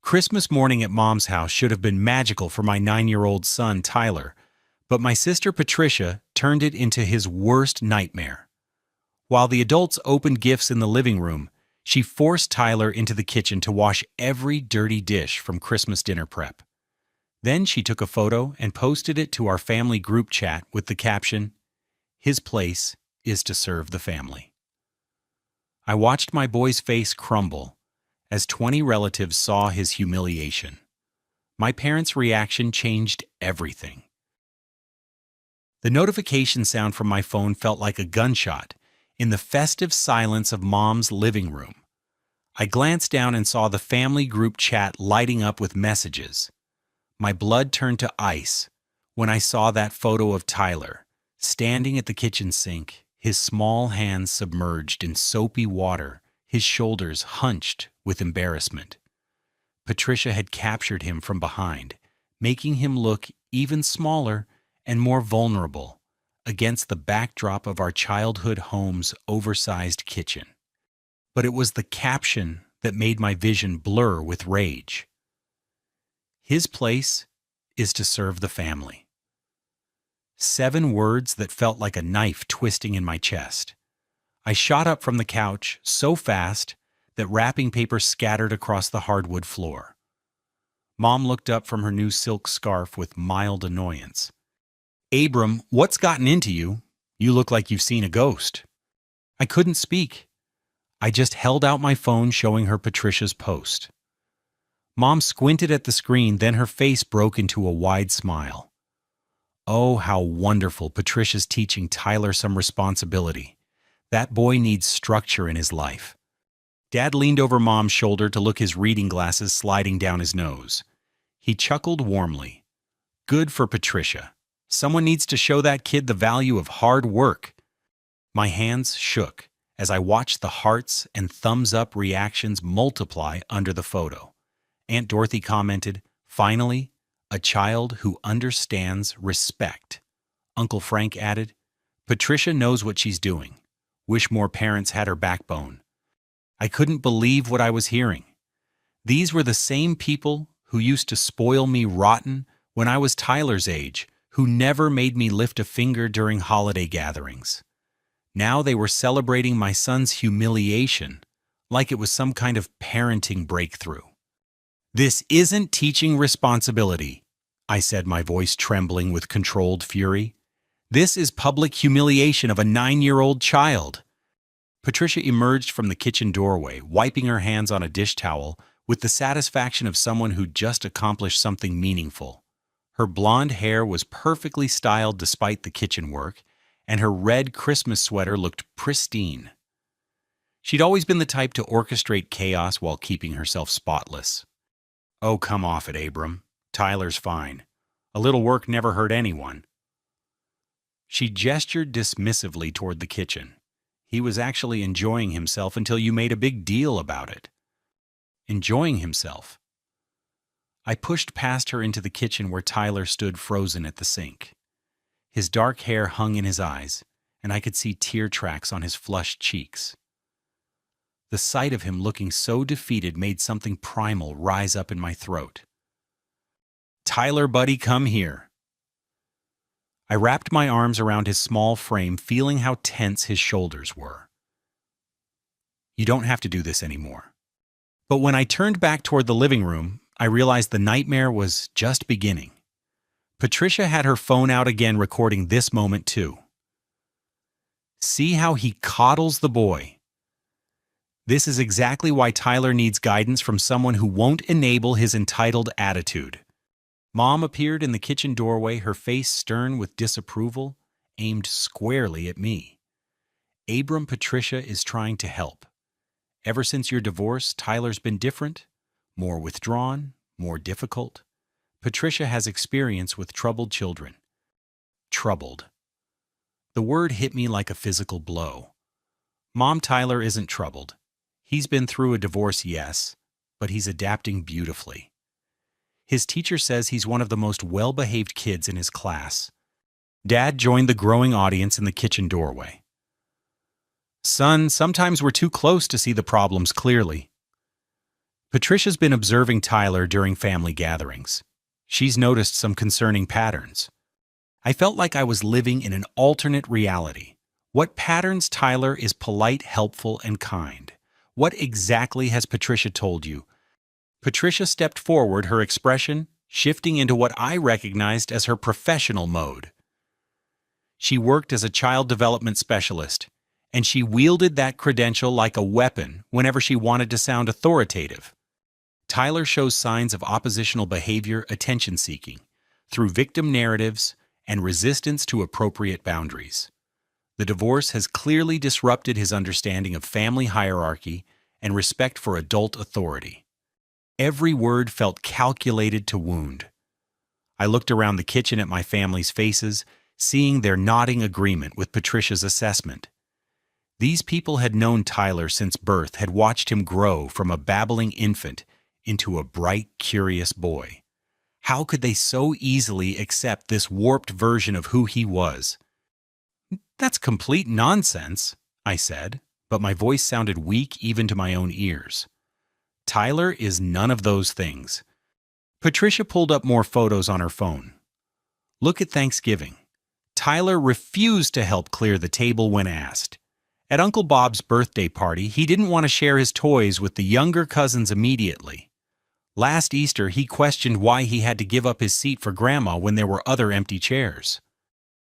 Christmas morning at Mom's house should have been magical for my 9-year-old son, Tyler, but my sister Patricia turned it into his worst nightmare. While the adults opened gifts in the living room, she forced Tyler into the kitchen to wash every dirty dish from Christmas dinner prep. Then she took a photo and posted it to our family group chat with the caption, "His place is to serve the family." I watched my boy's face crumble as 20 relatives saw his humiliation. My parents' reaction changed everything. The notification sound from my phone felt like a gunshot in the festive silence of Mom's living room. I glanced down and saw the family group chat lighting up with messages. My blood turned to ice when I saw that photo of Tyler, standing at the kitchen sink, his small hands submerged in soapy water, his shoulders hunched with embarrassment. Patricia had captured him from behind, making him look even smaller and more vulnerable against the backdrop of our childhood home's oversized kitchen. But it was the caption that made my vision blur with rage. His place is to serve the family. 7 words that felt like a knife twisting in my chest. I shot up from the couch so fast that wrapping paper scattered across the hardwood floor. Mom looked up from her new silk scarf with mild annoyance. "Abram, what's gotten into you? You look like you've seen a ghost." I couldn't speak. I just held out my phone showing her Patricia's post. Mom squinted at the screen, then her face broke into a wide smile. Oh, how wonderful Patricia's teaching Tyler some responsibility. That boy needs structure in his life. Dad leaned over Mom's shoulder to look his reading glasses sliding down his nose. He chuckled warmly. Good for Patricia. Someone needs to show that kid the value of hard work. My hands shook as I watched the hearts and thumbs-up reactions multiply under the photo. Aunt Dorothy commented, "Finally, a child who understands respect." Uncle Frank added, "Patricia knows what she's doing. Wish more parents had her backbone." I couldn't believe what I was hearing. These were the same people who used to spoil me rotten when I was Tyler's age, who never made me lift a finger during holiday gatherings. Now they were celebrating my son's humiliation like it was some kind of parenting breakthrough. "This isn't teaching responsibility," I said, my voice trembling with controlled fury. "This is public humiliation of a 9-year-old child." Patricia emerged from the kitchen doorway, wiping her hands on a dish towel with the satisfaction of someone who'd just accomplished something meaningful. Her blonde hair was perfectly styled despite the kitchen work, and her red Christmas sweater looked pristine. She'd always been the type to orchestrate chaos while keeping herself spotless. "Oh, come off it, Abram. Tyler's fine. A little work never hurt anyone." She gestured dismissively toward the kitchen. "He was actually enjoying himself until you made a big deal about it." Enjoying himself? I pushed past her into the kitchen where Tyler stood frozen at the sink. His dark hair hung in his eyes, and I could see tear tracks on his flushed cheeks. The sight of him looking so defeated made something primal rise up in my throat. "Tyler, buddy, come here." I wrapped my arms around his small frame, feeling how tense his shoulders were. "You don't have to do this anymore." But when I turned back toward the living room, I realized the nightmare was just beginning. Patricia had her phone out again, recording this moment too. "See how he coddles the boy. This is exactly why Tyler needs guidance from someone who won't enable his entitled attitude." Mom appeared in the kitchen doorway, her face stern with disapproval, aimed squarely at me. "Abram, Patricia is trying to help. Ever since your divorce, Tyler's been different, more withdrawn, more difficult. Patricia has experience with troubled children." Troubled. The word hit me like a physical blow. Mom, Tyler isn't troubled. He's been through a divorce, yes, but he's adapting beautifully. His teacher says he's one of the most well-behaved kids in his class. Dad joined the growing audience in the kitchen doorway. "Son, sometimes we're too close to see the problems clearly." Patricia's been observing Tyler during family gatherings. She's noticed some concerning patterns. I felt like I was living in an alternate reality. What patterns, Tyler is polite, helpful, and kind? What exactly has Patricia told you? Patricia stepped forward, her expression shifting into what I recognized as her professional mode. She worked as a child development specialist, and she wielded that credential like a weapon whenever she wanted to sound authoritative. Tyler shows signs of oppositional behavior, attention-seeking, through victim narratives and resistance to appropriate boundaries. The divorce has clearly disrupted his understanding of family hierarchy and respect for adult authority. Every word felt calculated to wound. I looked around the kitchen at my family's faces, seeing their nodding agreement with Patricia's assessment. These people had known Tyler since birth, had watched him grow from a babbling infant into a bright, curious boy. How could they so easily accept this warped version of who he was? "That's complete nonsense," I said, but my voice sounded weak even to my own ears. Tyler is none of those things. Patricia pulled up more photos on her phone. Look at Thanksgiving. Tyler refused to help clear the table when asked. At Uncle Bob's birthday party, he didn't want to share his toys with the younger cousins immediately. Last Easter, he questioned why he had to give up his seat for Grandma when there were other empty chairs.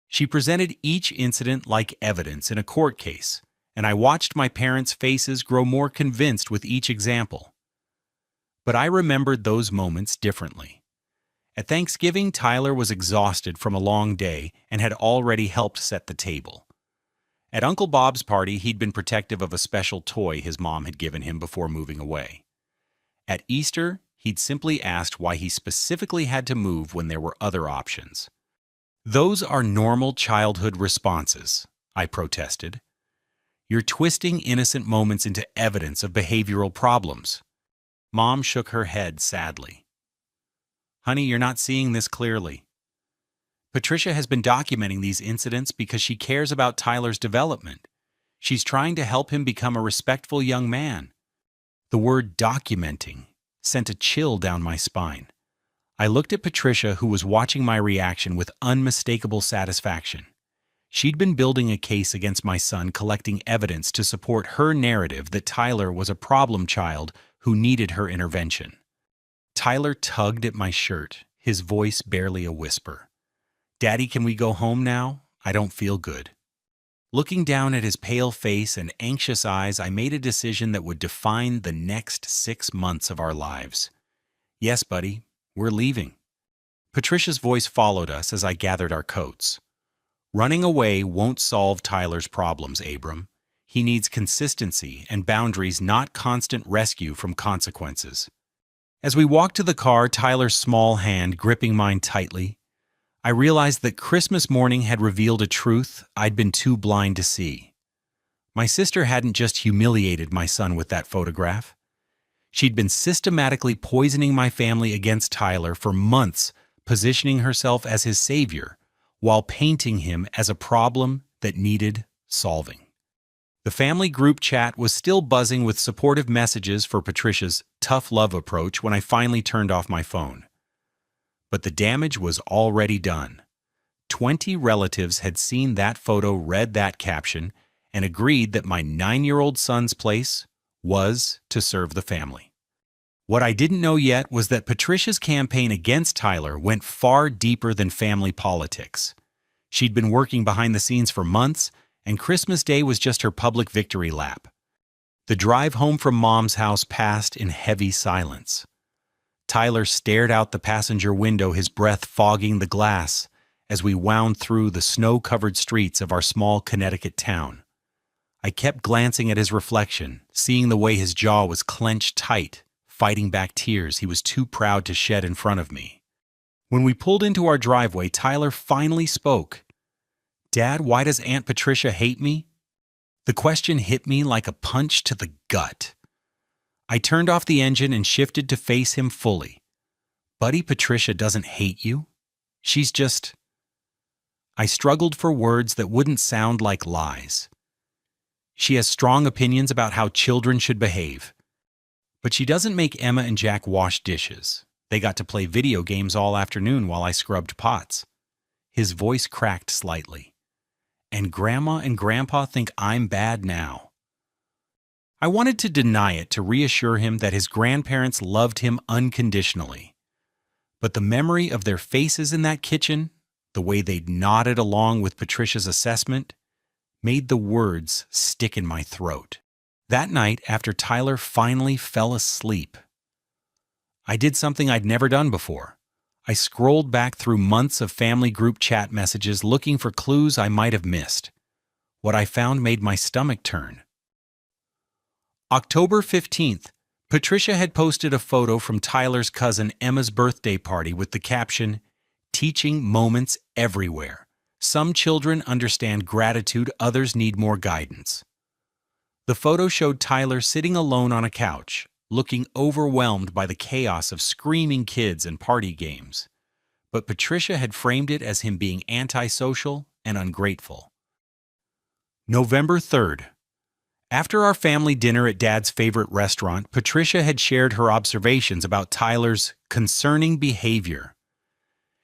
She presented each incident like evidence in a court case, and I watched my parents' faces grow more convinced with each example. But I remembered those moments differently. At Thanksgiving, Tyler was exhausted from a long day and had already helped set the table. At Uncle Bob's party, he'd been protective of a special toy his mom had given him before moving away. At Easter, he'd simply asked why he specifically had to move when there were other options. "Those are normal childhood responses," I protested. "You're twisting innocent moments into evidence of behavioral problems." Mom shook her head sadly. "Honey, you're not seeing this clearly. Patricia has been documenting these incidents because she cares about Tyler's development. She's trying to help him become a respectful young man." The word documenting sent a chill down my spine. I looked at Patricia, who was watching my reaction with unmistakable satisfaction. She'd been building a case against my son, collecting evidence to support her narrative that Tyler was a problem child who needed her intervention. Tyler tugged at my shirt, his voice barely a whisper. "Daddy, can we go home now? I don't feel good." Looking down at his pale face and anxious eyes, I made a decision that would define the next 6 months of our lives. "Yes, buddy, we're leaving." Patricia's voice followed us as I gathered our coats. "Running away won't solve Tyler's problems, Abram. He needs consistency and boundaries, not constant rescue from consequences." As we walked to the car, Tyler's small hand gripping mine tightly, I realized that Christmas morning had revealed a truth I'd been too blind to see. My sister hadn't just humiliated my son with that photograph. She'd been systematically poisoning my family against Tyler for months, positioning herself as his savior, while painting him as a problem that needed solving. The family group chat was still buzzing with supportive messages for Patricia's tough love approach when I finally turned off my phone. But the damage was already done. 20 relatives had seen that photo, read that caption, and agreed that my 9-year-old son's place was to serve the family. What I didn't know yet was that Patricia's campaign against Tyler went far deeper than family politics. She'd been working behind the scenes for months, and Christmas Day was just her public victory lap. The drive home from Mom's house passed in heavy silence. Tyler stared out the passenger window, his breath fogging the glass, as we wound through the snow-covered streets of our small Connecticut town. I kept glancing at his reflection, seeing the way his jaw was clenched tight, fighting back tears he was too proud to shed in front of me. When we pulled into our driveway, Tyler finally spoke. "Dad, why does Aunt Patricia hate me?" The question hit me like a punch to the gut. I turned off the engine and shifted to face him fully. "Buddy, Patricia doesn't hate you. She's just—" I struggled for words that wouldn't sound like lies. "She has strong opinions about how children should behave." But she doesn't make Emma and Jack wash dishes. They got to play video games all afternoon while I scrubbed pots." His voice cracked slightly. "And Grandma and Grandpa think I'm bad now." I wanted to deny it to reassure him that his grandparents loved him unconditionally. But the memory of their faces in that kitchen, the way they'd nodded along with Patricia's assessment, made the words stick in my throat. That night, after Tyler finally fell asleep, I did something I'd never done before. I scrolled back through months of family group chat messages looking for clues I might have missed. What I found made my stomach turn. October 15th, Patricia had posted a photo from Tyler's cousin Emma's birthday party with the caption, "Teaching moments everywhere. Some children understand gratitude, others need more guidance." The photo showed Tyler sitting alone on a couch, looking overwhelmed by the chaos of screaming kids and party games. But Patricia had framed it as him being antisocial and ungrateful. November 3rd. After our family dinner at Dad's favorite restaurant, Patricia had shared her observations about Tyler's concerning behavior.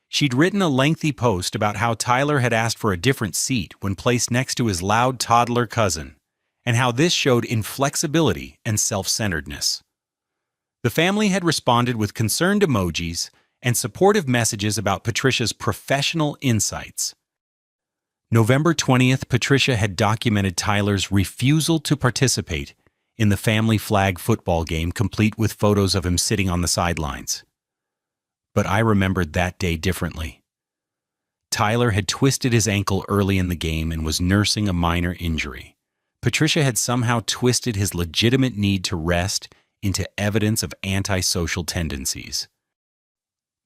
She'd written a lengthy post about how Tyler had asked for a different seat when placed next to his loud toddler cousin, and how this showed inflexibility and self-centeredness. The family had responded with concerned emojis and supportive messages about Patricia's professional insights. November 20th, Patricia had documented Tyler's refusal to participate in the family flag football game, complete with photos of him sitting on the sidelines. But I remembered that day differently. Tyler had twisted his ankle early in the game and was nursing a minor injury. Patricia had somehow twisted his legitimate need to rest into evidence of antisocial tendencies.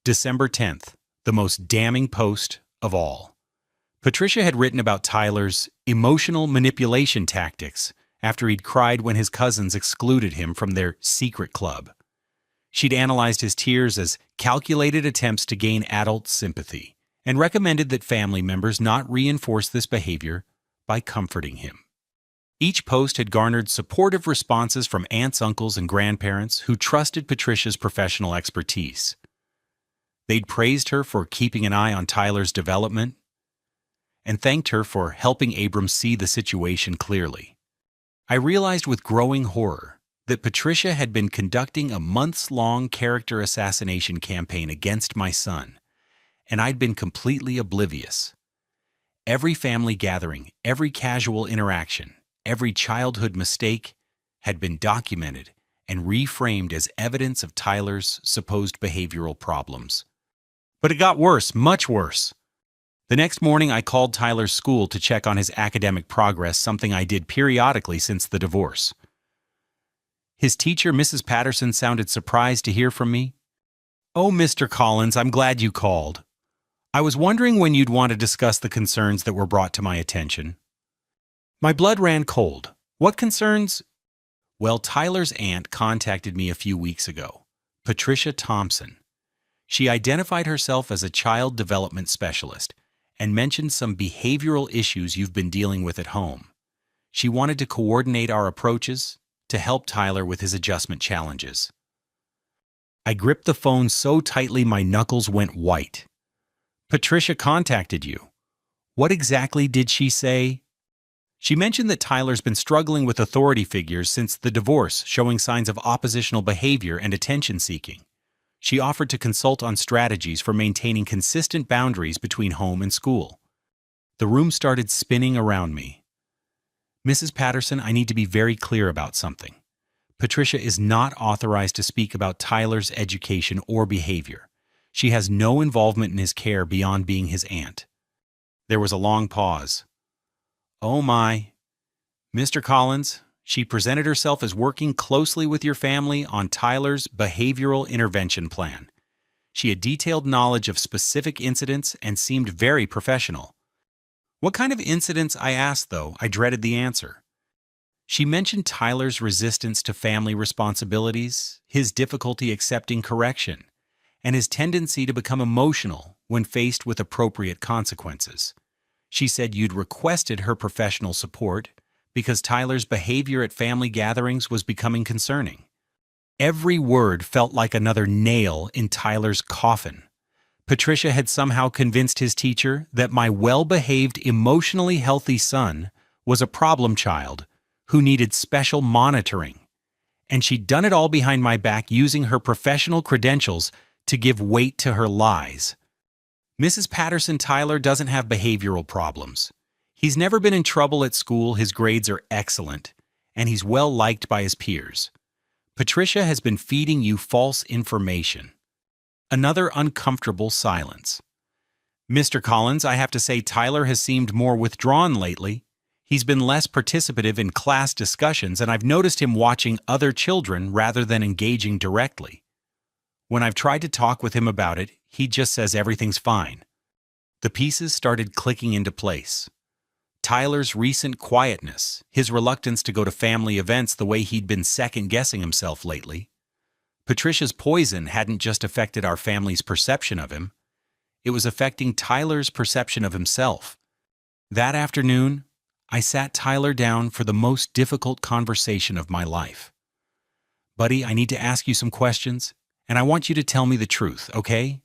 December 10th, the most damning post of all. Patricia had written about Tyler's emotional manipulation tactics after he'd cried when his cousins excluded him from their secret club. She'd analyzed his tears as calculated attempts to gain adult sympathy and recommended that family members not reinforce this behavior by comforting him. Each post had garnered supportive responses from aunts, uncles, and grandparents who trusted Patricia's professional expertise. They'd praised her for keeping an eye on Tyler's development and thanked her for helping Abram see the situation clearly. I realized with growing horror that Patricia had been conducting a months-long character assassination campaign against my son, and I'd been completely oblivious. Every family gathering, every casual interaction, every childhood mistake had been documented and reframed as evidence of Tyler's supposed behavioral problems. But it got worse, much worse. The next morning, I called Tyler's school to check on his academic progress, something I did periodically since the divorce. His teacher, Mrs. Patterson, sounded surprised to hear from me. "Oh, Mr. Collins, I'm glad you called. I was wondering when you'd want to discuss the concerns that were brought to my attention." My blood ran cold. "What concerns?" "Well, Tyler's aunt contacted me a few weeks ago, Patricia Thompson. She identified herself as a child development specialist and mentioned some behavioral issues you've been dealing with at home. She wanted to coordinate our approaches to help Tyler with his adjustment challenges." I gripped the phone so tightly my knuckles went white. "Patricia contacted you. What exactly did she say?" "She mentioned that Tyler's been struggling with authority figures since the divorce, showing signs of oppositional behavior and attention-seeking. She offered to consult on strategies for maintaining consistent boundaries between home and school." The room started spinning around me. "Mrs. Patterson, I need to be very clear about something. Patricia is not authorized to speak about Tyler's education or behavior. She has no involvement in his care beyond being his aunt." There was a long pause. "Oh my. Mr. Collins, she presented herself as working closely with your family on Tyler's behavioral intervention plan. She had detailed knowledge of specific incidents and seemed very professional." "What kind of incidents?" I asked, though I dreaded the answer. "She mentioned Tyler's resistance to family responsibilities, his difficulty accepting correction, and his tendency to become emotional when faced with appropriate consequences. She said you'd requested her professional support because Tyler's behavior at family gatherings was becoming concerning." Every word felt like another nail in Tyler's coffin. Patricia had somehow convinced his teacher that my well-behaved, emotionally healthy son was a problem child who needed special monitoring. And she'd done it all behind my back using her professional credentials to give weight to her lies. Mrs. Patterson Tyler doesn't have behavioral problems. He's never been in trouble at school, his grades are excellent, and he's well liked by his peers. Patricia has been feeding you false information. Another uncomfortable silence. Mr. Collins, I have to say Tyler has seemed more withdrawn lately. He's been less participative in class discussions, and I've noticed him watching other children rather than engaging directly. When I've tried to talk with him about it, he just says everything's fine. The pieces started clicking into place. Tyler's recent quietness, his reluctance to go to family events the way he'd been second-guessing himself lately. Patricia's poison hadn't just affected our family's perception of him. It was affecting Tyler's perception of himself. That afternoon, I sat Tyler down for the most difficult conversation of my life. Buddy, I need to ask you some questions, and I want you to tell me the truth, okay?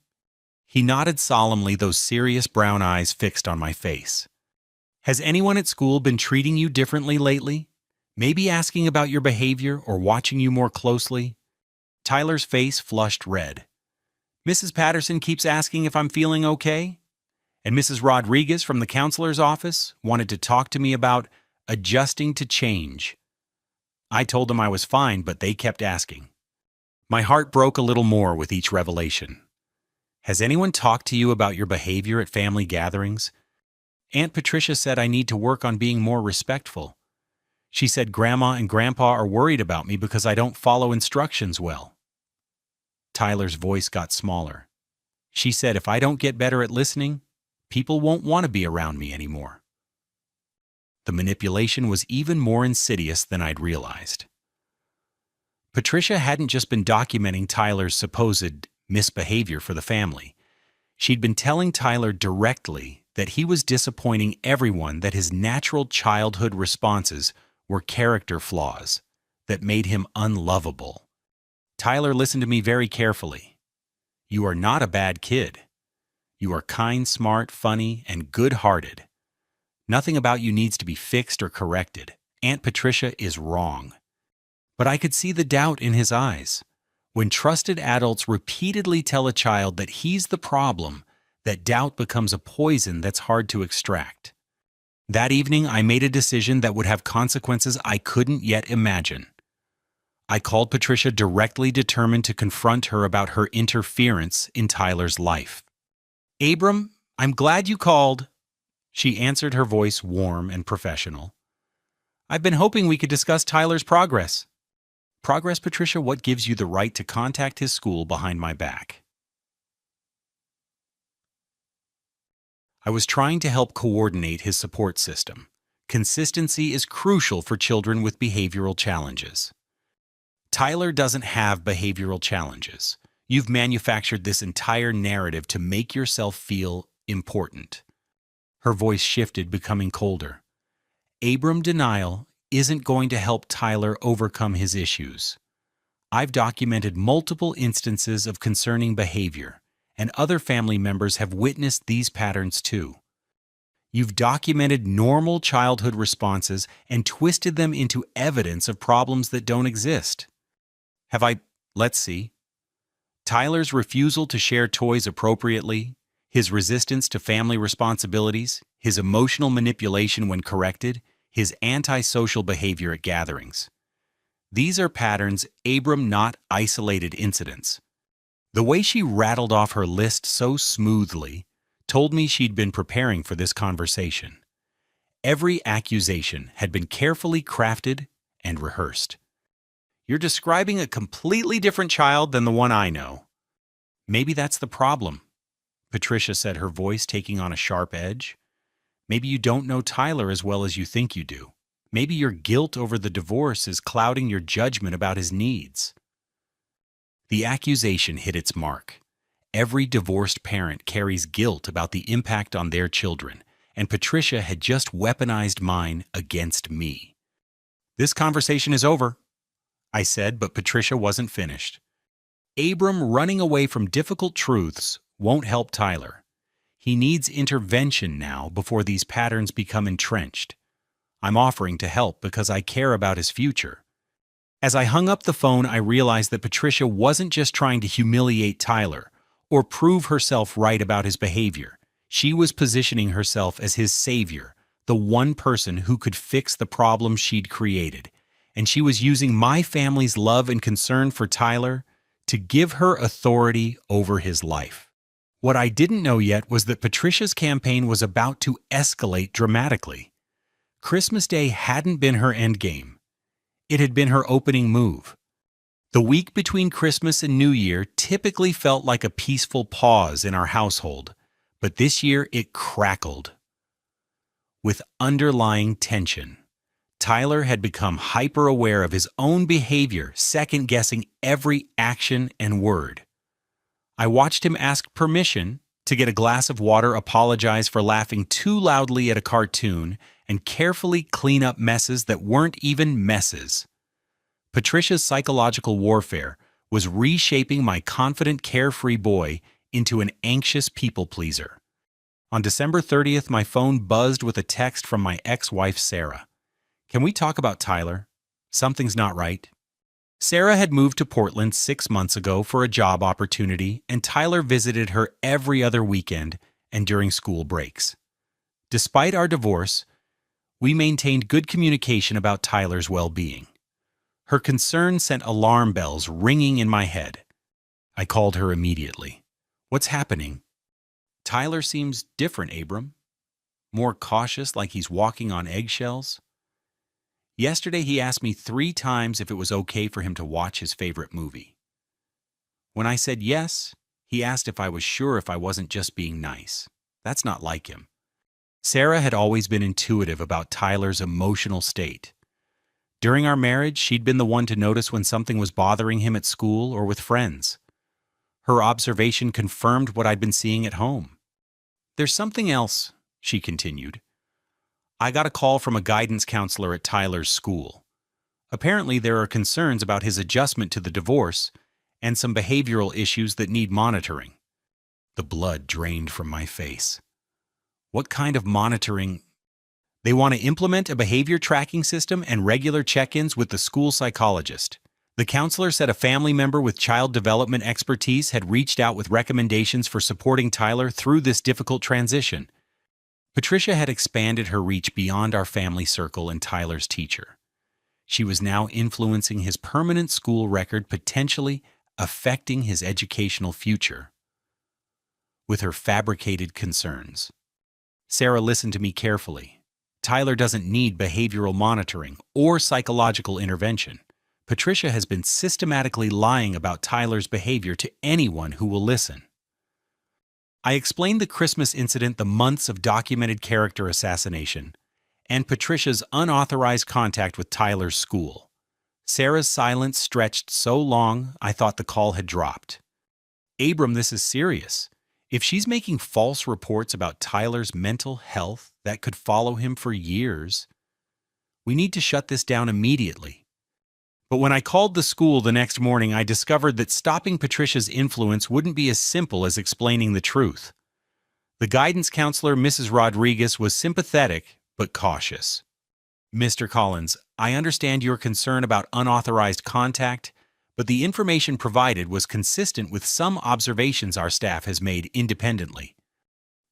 He nodded solemnly, those serious brown eyes fixed on my face. Has anyone at school been treating you differently lately? Maybe asking about your behavior or watching you more closely? Tyler's face flushed red. Mrs. Patterson keeps asking if I'm feeling okay? And Mrs. Rodriguez from the counselor's office wanted to talk to me about adjusting to change. I told them I was fine, but they kept asking. My heart broke a little more with each revelation. Has anyone talked to you about your behavior at family gatherings? Aunt Patricia said I need to work on being more respectful. She said Grandma and Grandpa are worried about me because I don't follow instructions well. Tyler's voice got smaller. She said if I don't get better at listening, people won't want to be around me anymore. The manipulation was even more insidious than I'd realized. Patricia hadn't just been documenting Tyler's supposed misbehavior for the family. She'd been telling Tyler directly that he was disappointing everyone, that his natural childhood responses were character flaws that made him unlovable. Tyler listened to me very carefully. You are not a bad kid. You are kind, smart, funny, and good-hearted. Nothing about you needs to be fixed or corrected. Aunt Patricia is wrong. But I could see the doubt in his eyes. When trusted adults repeatedly tell a child that he's the problem, that doubt becomes a poison that's hard to extract. That evening, I made a decision that would have consequences I couldn't yet imagine. I called Patricia directly, determined to confront her about her interference in Tyler's life. Abram, I'm glad you called. She answered, her voice warm and professional. I've been hoping we could discuss Tyler's progress. Progress, Patricia? What gives you the right to contact his school behind my back? I was trying to help coordinate his support system. Consistency is crucial for children with behavioral challenges. Tyler doesn't have behavioral challenges. You've manufactured this entire narrative to make yourself feel important. Her voice shifted, becoming colder. Abram denial isn't going to help Tyler overcome his issues. I've documented multiple instances of concerning behavior, and other family members have witnessed these patterns too. You've documented normal childhood responses and twisted them into evidence of problems that don't exist. Have I? Let's see. Tyler's refusal to share toys appropriately, his resistance to family responsibilities, his emotional manipulation when corrected, his antisocial behavior at gatherings. These are patterns, Abram, not isolated incidents. The way she rattled off her list so smoothly told me she'd been preparing for this conversation. Every accusation had been carefully crafted and rehearsed. You're describing a completely different child than the one I know. Maybe that's the problem, Patricia said, her voice taking on a sharp edge. Maybe you don't know Tyler as well as you think you do. Maybe your guilt over the divorce is clouding your judgment about his needs. The accusation hit its mark. Every divorced parent carries guilt about the impact on their children, and Patricia had just weaponized mine against me. This conversation is over. I said, but Patricia wasn't finished. Abram running away from difficult truths won't help Tyler. He needs intervention now before these patterns become entrenched. I'm offering to help because I care about his future. As I hung up the phone, I realized that Patricia wasn't just trying to humiliate Tyler or prove herself right about his behavior. She was positioning herself as his savior, the one person who could fix the problems she'd created. And she was using my family's love and concern for Tyler to give her authority over his life. What I didn't know yet was that Patricia's campaign was about to escalate dramatically. Christmas Day hadn't been her endgame. It had been her opening move. The week between Christmas and New Year typically felt like a peaceful pause in our household, but this year it crackled with underlying tension. Tyler had become hyper-aware of his own behavior, second-guessing every action and word. I watched him ask permission to get a glass of water, apologize for laughing too loudly at a cartoon, and carefully clean up messes that weren't even messes. Patricia's psychological warfare was reshaping my confident, carefree boy into an anxious people-pleaser. On December 30th, my phone buzzed with a text from my ex-wife, Sarah. "Can we talk about Tyler? Something's not right." Sarah had moved to Portland 6 months ago for a job opportunity, and Tyler visited her every other weekend and during school breaks. Despite our divorce, we maintained good communication about Tyler's well-being. Her concern sent alarm bells ringing in my head. I called her immediately. "What's happening?" "Tyler seems different, Abram. More cautious, like he's walking on eggshells. Yesterday he asked me 3 times if it was okay for him to watch his favorite movie. When I said yes, he asked if I was sure if I wasn't just being nice. That's not like him." Sarah had always been intuitive about Tyler's emotional state. During our marriage, she'd been the one to notice when something was bothering him at school or with friends. Her observation confirmed what I'd been seeing at home. "There's something else," she continued. "I got a call from a guidance counselor at Tyler's school. Apparently there are concerns about his adjustment to the divorce and some behavioral issues that need monitoring." The blood drained from my face. "What kind of monitoring?" "They want to implement a behavior tracking system and regular check-ins with the school psychologist. The counselor said a family member with child development expertise had reached out with recommendations for supporting Tyler through this difficult transition." Patricia had expanded her reach beyond our family circle and Tyler's teacher. She was now influencing his permanent school record, potentially affecting his educational future with her fabricated concerns. Sarah listened to me carefully. Tyler doesn't need behavioral monitoring or psychological intervention. Patricia has been systematically lying about Tyler's behavior to anyone who will listen. I explained the Christmas incident, the months of documented character assassination, and Patricia's unauthorized contact with Tyler's school. Sarah's silence stretched so long, I thought the call had dropped. "Abram, this is serious. If she's making false reports about Tyler's mental health that could follow him for years, we need to shut this down immediately." But when I called the school the next morning, I discovered that stopping Patricia's influence wouldn't be as simple as explaining the truth. The guidance counselor, Mrs. Rodriguez, was sympathetic but cautious. "Mr. Collins, I understand your concern about unauthorized contact, but the information provided was consistent with some observations our staff has made independently."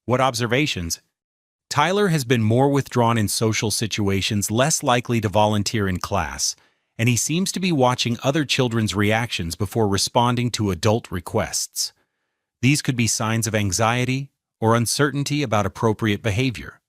"What observations?" "Tyler has been more withdrawn in social situations, less likely to volunteer in class, and he seems to be watching other children's reactions before responding to adult requests. These could be signs of anxiety or uncertainty about appropriate behavior."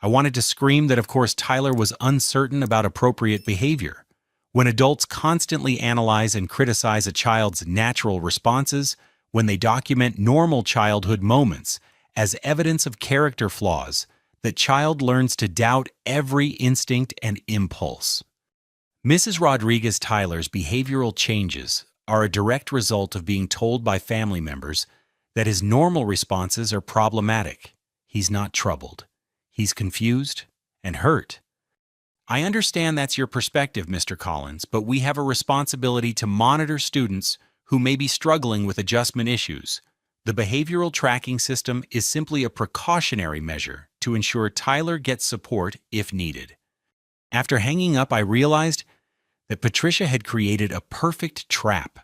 I wanted to scream that, of course, Tyler was uncertain about appropriate behavior. When adults constantly analyze and criticize a child's natural responses, when they document normal childhood moments as evidence of character flaws, the child learns to doubt every instinct and impulse. Mrs. Rodriguez Tyler's behavioral changes are a direct result of being told by family members that his normal responses are problematic. He's not troubled. He's confused and hurt. I understand that's your perspective, Mr. Collins, but we have a responsibility to monitor students who may be struggling with adjustment issues. The behavioral tracking system is simply a precautionary measure to ensure Tyler gets support if needed. After hanging up, I realized that Patricia had created a perfect trap.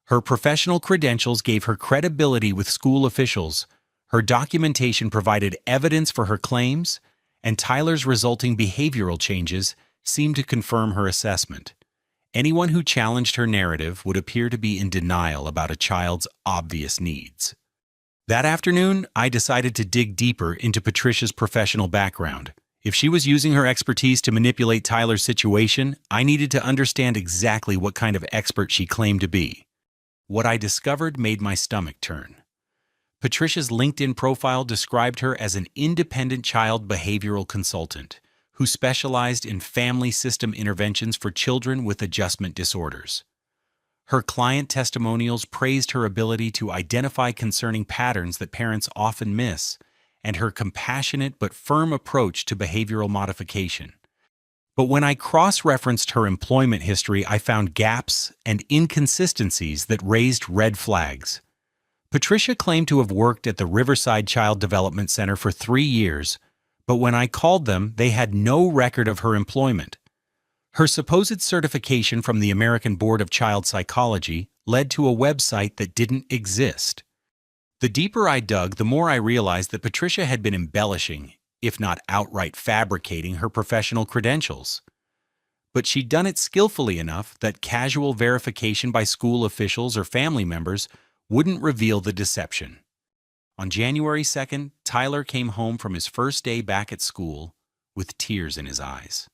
Her professional credentials gave her credibility with school officials, her documentation provided evidence for her claims, and Tyler's resulting behavioral changes seemed to confirm her assessment. Anyone who challenged her narrative would appear to be in denial about a child's obvious needs. That afternoon, I decided to dig deeper into Patricia's professional background. If she was using her expertise to manipulate Tyler's situation, I needed to understand exactly what kind of expert she claimed to be. What I discovered made my stomach turn. Patricia's LinkedIn profile described her as an independent child behavioral consultant who specialized in family system interventions for children with adjustment disorders. Her client testimonials praised her ability to identify concerning patterns that parents often miss, and her compassionate but firm approach to behavioral modification. But when I cross-referenced her employment history, I found gaps and inconsistencies that raised red flags. Patricia claimed to have worked at the Riverside Child Development Center for 3 years, but when I called them, they had no record of her employment. Her supposed certification from the American Board of Child Psychology led to a website that didn't exist. The deeper I dug, the more I realized that Patricia had been embellishing, if not outright fabricating, her professional credentials. But she'd done it skillfully enough that casual verification by school officials or family members wouldn't reveal the deception. On January 2nd, Tyler came home from his first day back at school with tears in his eyes.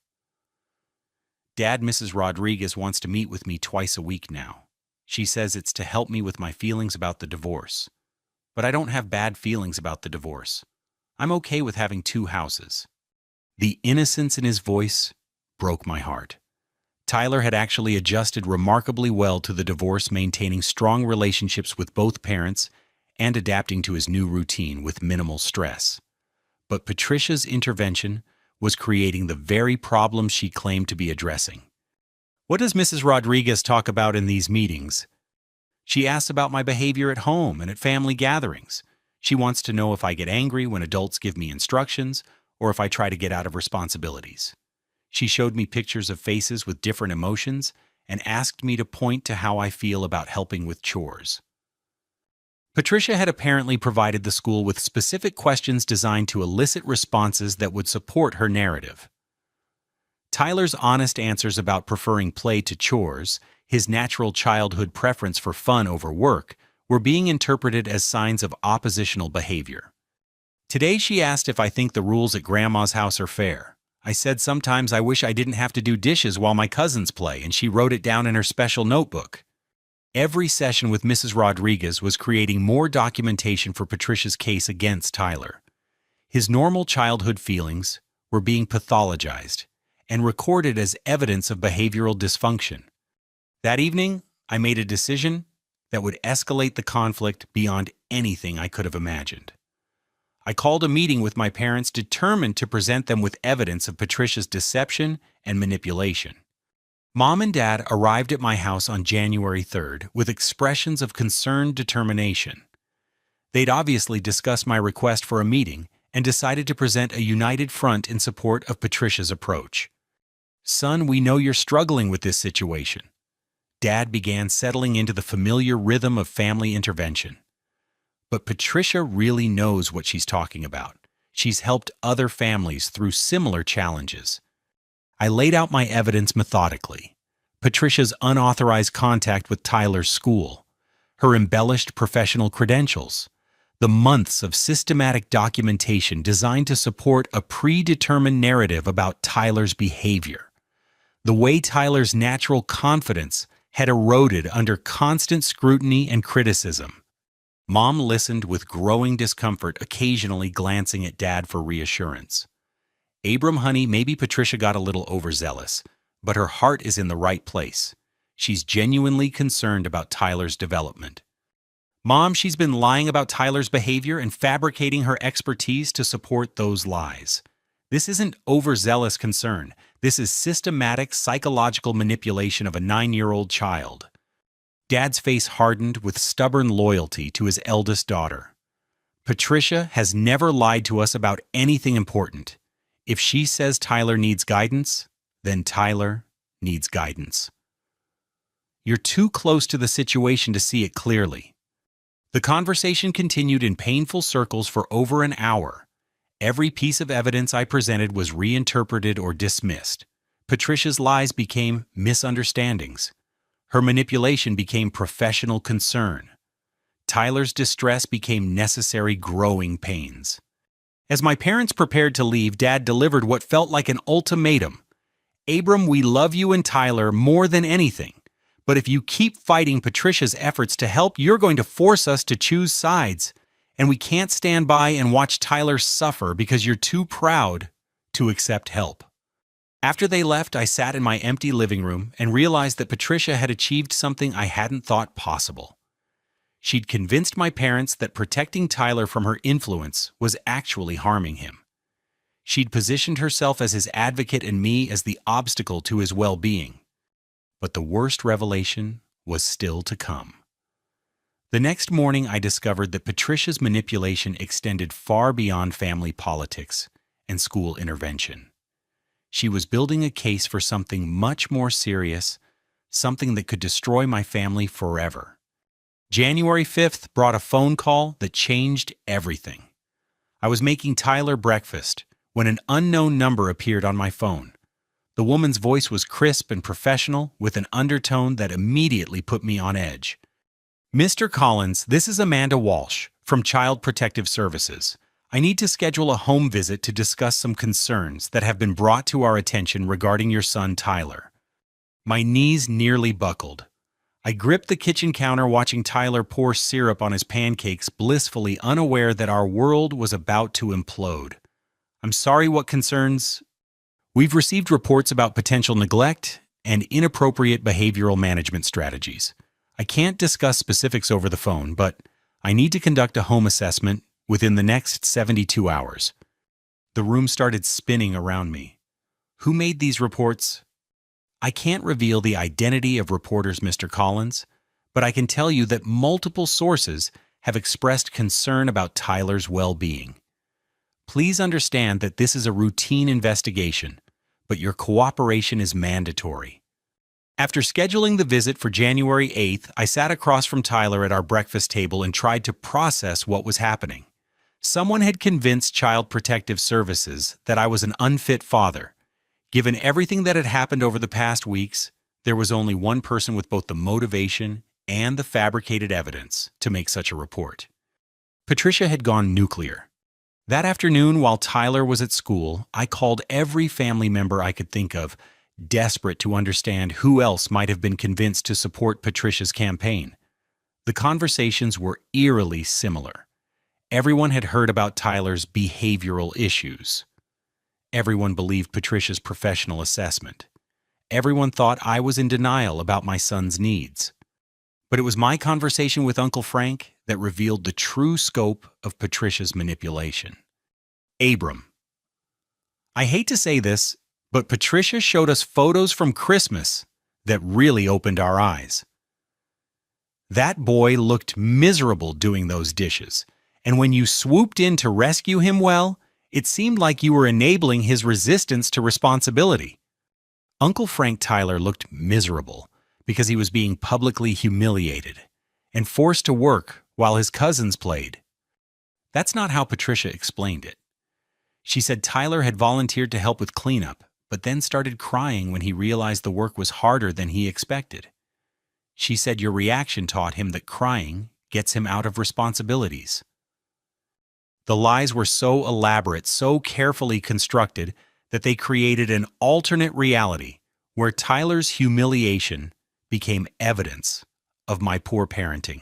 Dad, Mrs. Rodriguez wants to meet with me twice a week now. She says it's to help me with my feelings about the divorce. But I don't have bad feelings about the divorce. I'm okay with having 2 houses. The innocence in his voice broke my heart. Tyler had actually adjusted remarkably well to the divorce, maintaining strong relationships with both parents and adapting to his new routine with minimal stress. But Patricia's intervention was creating the very problems she claimed to be addressing. What does Mrs. Rodriguez talk about in these meetings? She asks about my behavior at home and at family gatherings. She wants to know if I get angry when adults give me instructions or if I try to get out of responsibilities. She showed me pictures of faces with different emotions and asked me to point to how I feel about helping with chores. Patricia had apparently provided the school with specific questions designed to elicit responses that would support her narrative. Tyler's honest answers about preferring play to chores, his natural childhood preference for fun over work, were being interpreted as signs of oppositional behavior. Today she asked if I think the rules at Grandma's house are fair. I said sometimes I wish I didn't have to do dishes while my cousins play, and she wrote it down in her special notebook. Every session with Mrs. Rodriguez was creating more documentation for Patricia's case against Tyler. His normal childhood feelings were being pathologized and recorded as evidence of behavioral dysfunction. That evening, I made a decision that would escalate the conflict beyond anything I could have imagined. I called a meeting with my parents, determined to present them with evidence of Patricia's deception and manipulation. Mom and Dad arrived at my house on January 3rd with expressions of concerned determination. They'd obviously discussed my request for a meeting and decided to present a united front in support of Patricia's approach. "Son, we know you're struggling with this situation." Dad began settling into the familiar rhythm of family intervention. But Patricia really knows what she's talking about. She's helped other families through similar challenges. I laid out my evidence methodically. Patricia's unauthorized contact with Tyler's school, her embellished professional credentials, the months of systematic documentation designed to support a predetermined narrative about Tyler's behavior, the way Tyler's natural confidence had eroded under constant scrutiny and criticism. Mom listened with growing discomfort, occasionally glancing at Dad for reassurance. "Abram, honey, maybe Patricia got a little overzealous, but her heart is in the right place. She's genuinely concerned about Tyler's development." "Mom, she's been lying about Tyler's behavior and fabricating her expertise to support those lies." This isn't overzealous concern. This is systematic psychological manipulation of a 9-year-old child. Dad's face hardened with stubborn loyalty to his eldest daughter. Patricia has never lied to us about anything important. If she says Tyler needs guidance, then Tyler needs guidance. You're too close to the situation to see it clearly. The conversation continued in painful circles for over an hour. Every piece of evidence I presented was reinterpreted or dismissed. Patricia's lies became misunderstandings. Her manipulation became professional concern. Tyler's distress became necessary growing pains. As my parents prepared to leave, Dad delivered what felt like an ultimatum. Abram, we love you and Tyler more than anything. But if you keep fighting Patricia's efforts to help, you're going to force us to choose sides. And we can't stand by and watch Tyler suffer because you're too proud to accept help. After they left, I sat in my empty living room and realized that Patricia had achieved something I hadn't thought possible. She'd convinced my parents that protecting Tyler from her influence was actually harming him. She'd positioned herself as his advocate and me as the obstacle to his well-being. But the worst revelation was still to come. The next morning, I discovered that Patricia's manipulation extended far beyond family politics and school intervention. She was building a case for something much more serious, something that could destroy my family forever. January 5th brought a phone call that changed everything. I was making Tyler breakfast when an unknown number appeared on my phone. The woman's voice was crisp and professional, with an undertone that immediately put me on edge. Mr. Collins, this is Amanda Walsh from Child Protective Services. I need to schedule a home visit to discuss some concerns that have been brought to our attention regarding your son Tyler. My knees nearly buckled. I gripped the kitchen counter watching Tyler pour syrup on his pancakes, blissfully unaware that our world was about to implode. I'm sorry, what concerns? We've received reports about potential neglect and inappropriate behavioral management strategies. I can't discuss specifics over the phone, but I need to conduct a home assessment within the next 72 hours. The room started spinning around me. Who made these reports? I can't reveal the identity of reporters, Mr. Collins, but I can tell you that multiple sources have expressed concern about Tyler's well-being. Please understand that this is a routine investigation, but your cooperation is mandatory. After scheduling the visit for January 8th, I sat across from Tyler at our breakfast table and tried to process what was happening. Someone had convinced Child Protective Services that I was an unfit father. Given everything that had happened over the past weeks, there was only one person with both the motivation and the fabricated evidence to make such a report. Patricia had gone nuclear. That afternoon, while Tyler was at school, I called every family member I could think of, desperate to understand who else might have been convinced to support Patricia's campaign. The conversations were eerily similar. Everyone had heard about Tyler's behavioral issues. Everyone believed Patricia's professional assessment. Everyone thought I was in denial about my son's needs. But it was my conversation with Uncle Frank that revealed the true scope of Patricia's manipulation. Abram. I hate to say this, but Patricia showed us photos from Christmas that really opened our eyes. That boy looked miserable doing those dishes, and when you swooped in to rescue him, well, it seemed like you were enabling his resistance to responsibility. Uncle Frank Tyler looked miserable because he was being publicly humiliated and forced to work while his cousins played. That's not how Patricia explained it. She said Tyler had volunteered to help with cleanup, but then started crying when he realized the work was harder than he expected. She said your reaction taught him that crying gets him out of responsibilities. The lies were so elaborate, so carefully constructed, that they created an alternate reality where Tyler's humiliation became evidence of my poor parenting.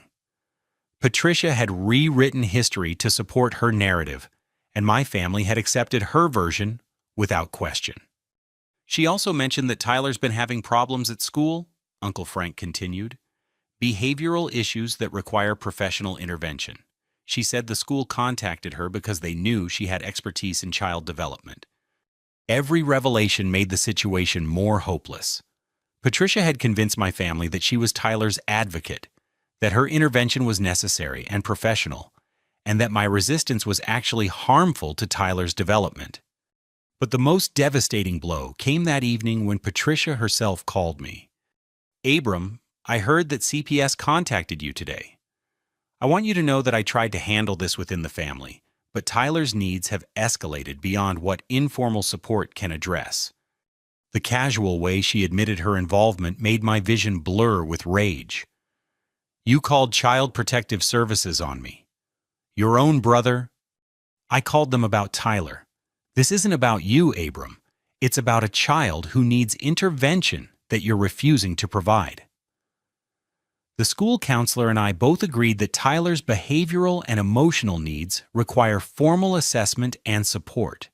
Patricia had rewritten history to support her narrative, and my family had accepted her version without question. She also mentioned that Tyler's been having problems at school, Uncle Frank continued. Behavioral issues that require professional intervention. She said the school contacted her because they knew she had expertise in child development. Every revelation made the situation more hopeless. Patricia had convinced my family that she was Tyler's advocate, that her intervention was necessary and professional, and that my resistance was actually harmful to Tyler's development. But the most devastating blow came that evening when Patricia herself called me. "Abram, I heard that CPS contacted you today. I want you to know that I tried to handle this within the family, but Tyler's needs have escalated beyond what informal support can address." The casual way she admitted her involvement made my vision blur with rage. "You called Child Protective Services on me. Your own brother?" "I called them about Tyler. This isn't about you, Abram. It's about a child who needs intervention that you're refusing to provide." The school counselor and I both agreed that Tyler's behavioral and emotional needs require formal assessment and support.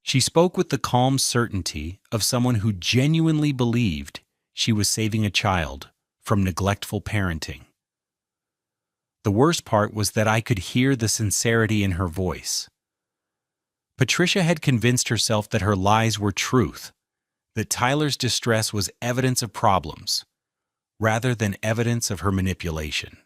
She spoke with the calm certainty of someone who genuinely believed she was saving a child from neglectful parenting. The worst part was that I could hear the sincerity in her voice. Patricia had convinced herself that her lies were truth, that Tyler's distress was evidence of problems, rather than evidence of her manipulation.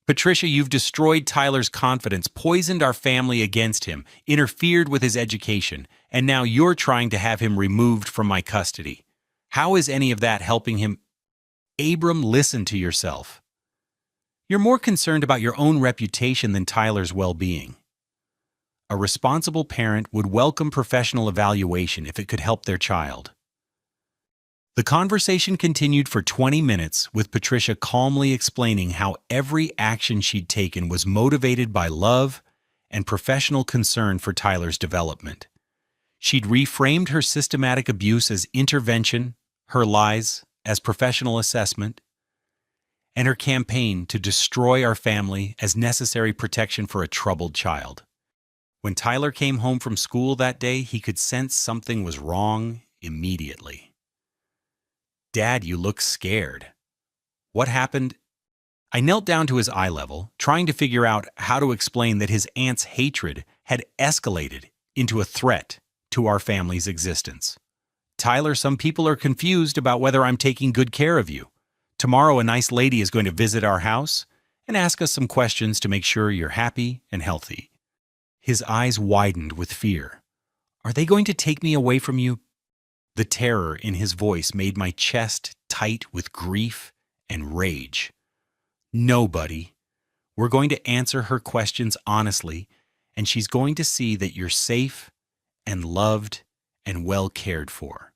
"Patricia, you've destroyed Tyler's confidence, poisoned our family against him, interfered with his education, and now you're trying to have him removed from my custody. How is any of that helping him?" "Abram, listen to yourself. You're more concerned about your own reputation than Tyler's well-being. A responsible parent would welcome professional evaluation if it could help their child." The conversation continued for 20 minutes, with Patricia calmly explaining how every action she'd taken was motivated by love and professional concern for Tyler's development. She'd reframed her systematic abuse as intervention, her lies as professional assessment, and her campaign to destroy our family as necessary protection for a troubled child. When Tyler came home from school that day, he could sense something was wrong immediately. "Dad, you look scared. What happened?" I knelt down to his eye level, trying to figure out how to explain that his aunt's hatred had escalated into a threat to our family's existence. "Tyler, some people are confused about whether I'm taking good care of you. Tomorrow, a nice lady is going to visit our house and ask us some questions to make sure you're happy and healthy." His eyes widened with fear. "Are they going to take me away from you?" The terror in his voice made my chest tight with grief and rage. "No, buddy. We're going to answer her questions honestly, and she's going to see that you're safe and loved and well cared for."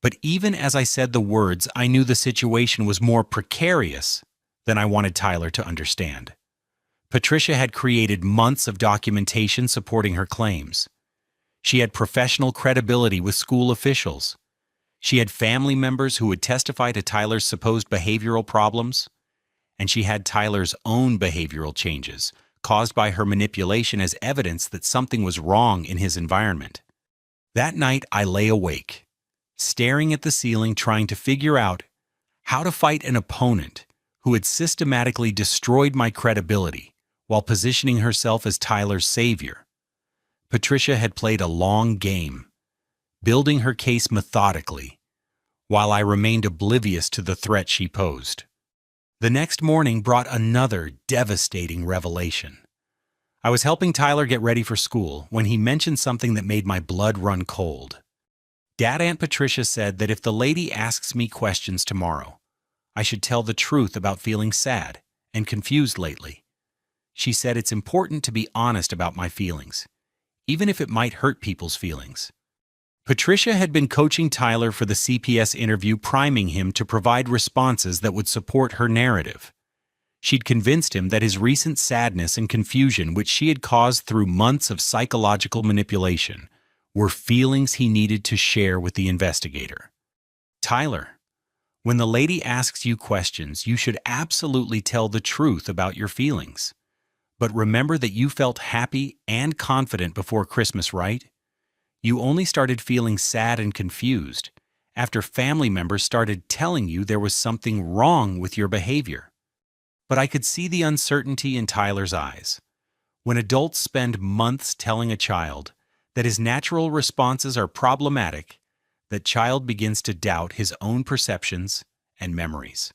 But even as I said the words, I knew the situation was more precarious than I wanted Tyler to understand. Patricia had created months of documentation supporting her claims. She had professional credibility with school officials. She had family members who would testify to Tyler's supposed behavioral problems. And she had Tyler's own behavioral changes, caused by her manipulation, as evidence that something was wrong in his environment. That night, I lay awake, staring at the ceiling, trying to figure out how to fight an opponent who had systematically destroyed my credibility while positioning herself as Tyler's savior. Patricia had played a long game, building her case methodically, while I remained oblivious to the threat she posed. The next morning brought another devastating revelation. I was helping Tyler get ready for school when he mentioned something that made my blood run cold. Dad, Aunt Patricia said that if the lady asks me questions tomorrow, I should tell the truth about feeling sad and confused lately. She said it's important to be honest about my feelings, even if it might hurt people's feelings. Patricia had been coaching Tyler for the CPS interview, priming him to provide responses that would support her narrative. She'd convinced him that his recent sadness and confusion, which she had caused through months of psychological manipulation, were feelings he needed to share with the investigator. "Tyler, when the lady asks you questions, you should absolutely tell the truth about your feelings. But remember that you felt happy and confident before Christmas, right? You only started feeling sad and confused after family members started telling you there was something wrong with your behavior." But I could see the uncertainty in Tyler's eyes. When adults spend months telling a child that his natural responses are problematic, that child begins to doubt his own perceptions and memories.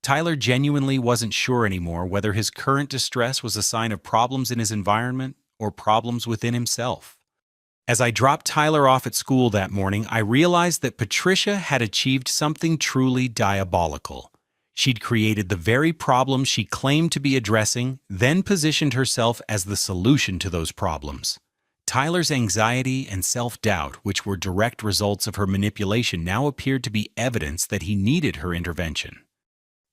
Tyler genuinely wasn't sure anymore whether his current distress was a sign of problems in his environment or problems within himself. As I dropped Tyler off at school that morning, I realized that Patricia had achieved something truly diabolical. She'd created the very problems she claimed to be addressing, then positioned herself as the solution to those problems. Tyler's anxiety and self-doubt, which were direct results of her manipulation, now appeared to be evidence that he needed her intervention.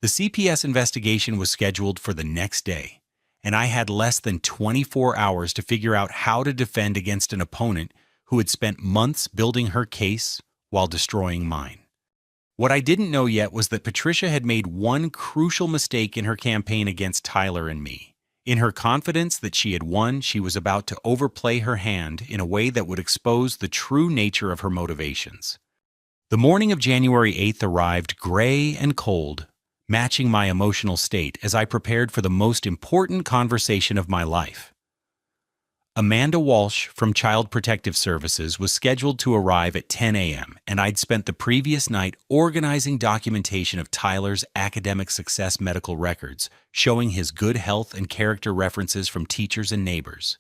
The CPS investigation was scheduled for the next day, and I had less than 24 hours to figure out how to defend against an opponent who had spent months building her case while destroying mine. What I didn't know yet was that Patricia had made one crucial mistake in her campaign against Tyler and me. In her confidence that she had won, she was about to overplay her hand in a way that would expose the true nature of her motivations. The morning of January 8th arrived gray and cold, matching my emotional state as I prepared for the most important conversation of my life. Amanda Walsh from Child Protective Services was scheduled to arrive at 10 a.m., and I'd spent the previous night organizing documentation of Tyler's academic success medical records, showing his good health and character references from teachers and neighbors.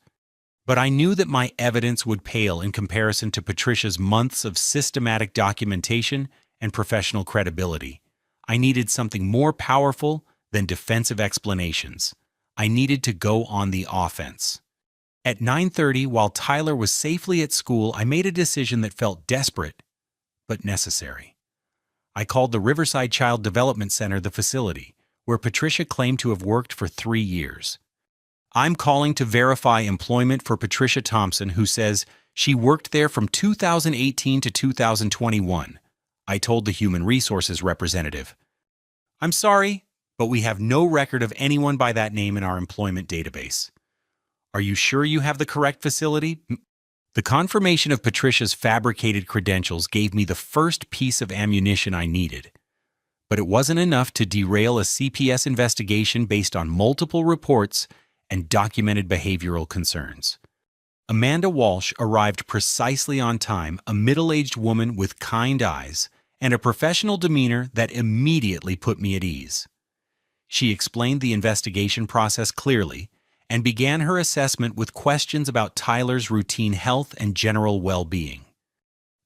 But I knew that my evidence would pale in comparison to Patricia's months of systematic documentation and professional credibility. I needed something more powerful than defensive explanations. I needed to go on the offense. At 9:30, while Tyler was safely at school, I made a decision that felt desperate, but necessary. I called the Riverside Child Development Center the facility, where Patricia claimed to have worked for 3 years. I'm calling to verify employment for Patricia Thompson, who says she worked there from 2018 to 2021, I told the Human Resources representative. I'm sorry, but we have no record of anyone by that name in our employment database. Are you sure you have the correct facility? The confirmation of Patricia's fabricated credentials gave me the first piece of ammunition I needed. But it wasn't enough to derail a CPS investigation based on multiple reports and documented behavioral concerns. Amanda Walsh arrived precisely on time, a middle-aged woman with kind eyes and a professional demeanor that immediately put me at ease. She explained the investigation process clearly and began her assessment with questions about Tyler's routine health and general well-being.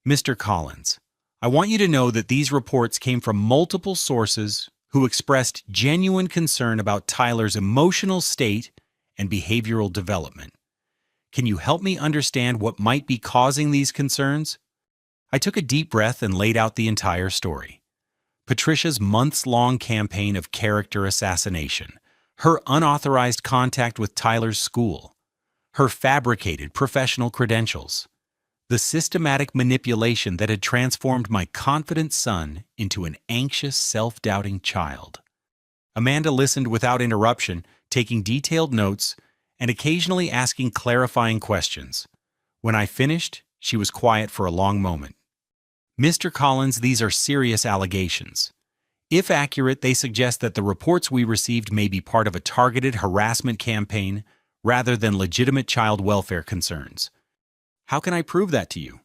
Mr. Collins, I want you to know that these reports came from multiple sources who expressed genuine concern about Tyler's emotional state and behavioral development. Can you help me understand what might be causing these concerns? I took a deep breath and laid out the entire story. Patricia's months-long campaign of character assassination, her unauthorized contact with Tyler's school, her fabricated professional credentials, the systematic manipulation that had transformed my confident son into an anxious, self-doubting child. Amanda listened without interruption, taking detailed notes and occasionally asking clarifying questions. When I finished, she was quiet for a long moment. Mr. Collins, these are serious allegations. If accurate, they suggest that the reports we received may be part of a targeted harassment campaign rather than legitimate child welfare concerns. How can I prove that to you?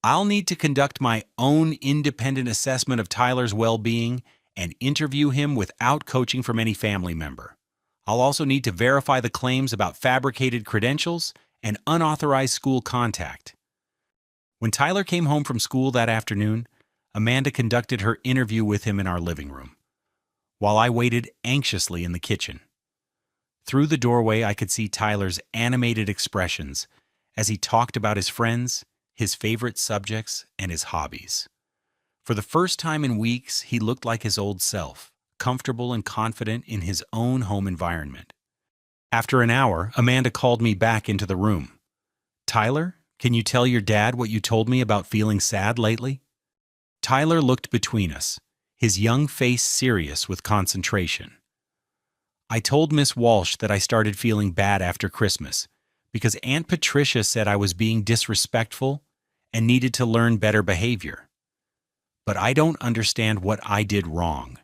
I'll need to conduct my own independent assessment of Tyler's well-being and interview him without coaching from any family member. I'll also need to verify the claims about fabricated credentials and unauthorized school contact. When Tyler came home from school that afternoon, Amanda conducted her interview with him in our living room, while I waited anxiously in the kitchen. Through the doorway, I could see Tyler's animated expressions as he talked about his friends, his favorite subjects, and his hobbies. For the first time in weeks, he looked like his old self, comfortable and confident in his own home environment. After an hour, Amanda called me back into the room. Tyler, can you tell your dad what you told me about feeling sad lately? Tyler looked between us, his young face serious with concentration. I told Miss Walsh that I started feeling bad after Christmas because Aunt Patricia said I was being disrespectful and needed to learn better behavior. But I don't understand what I did wrong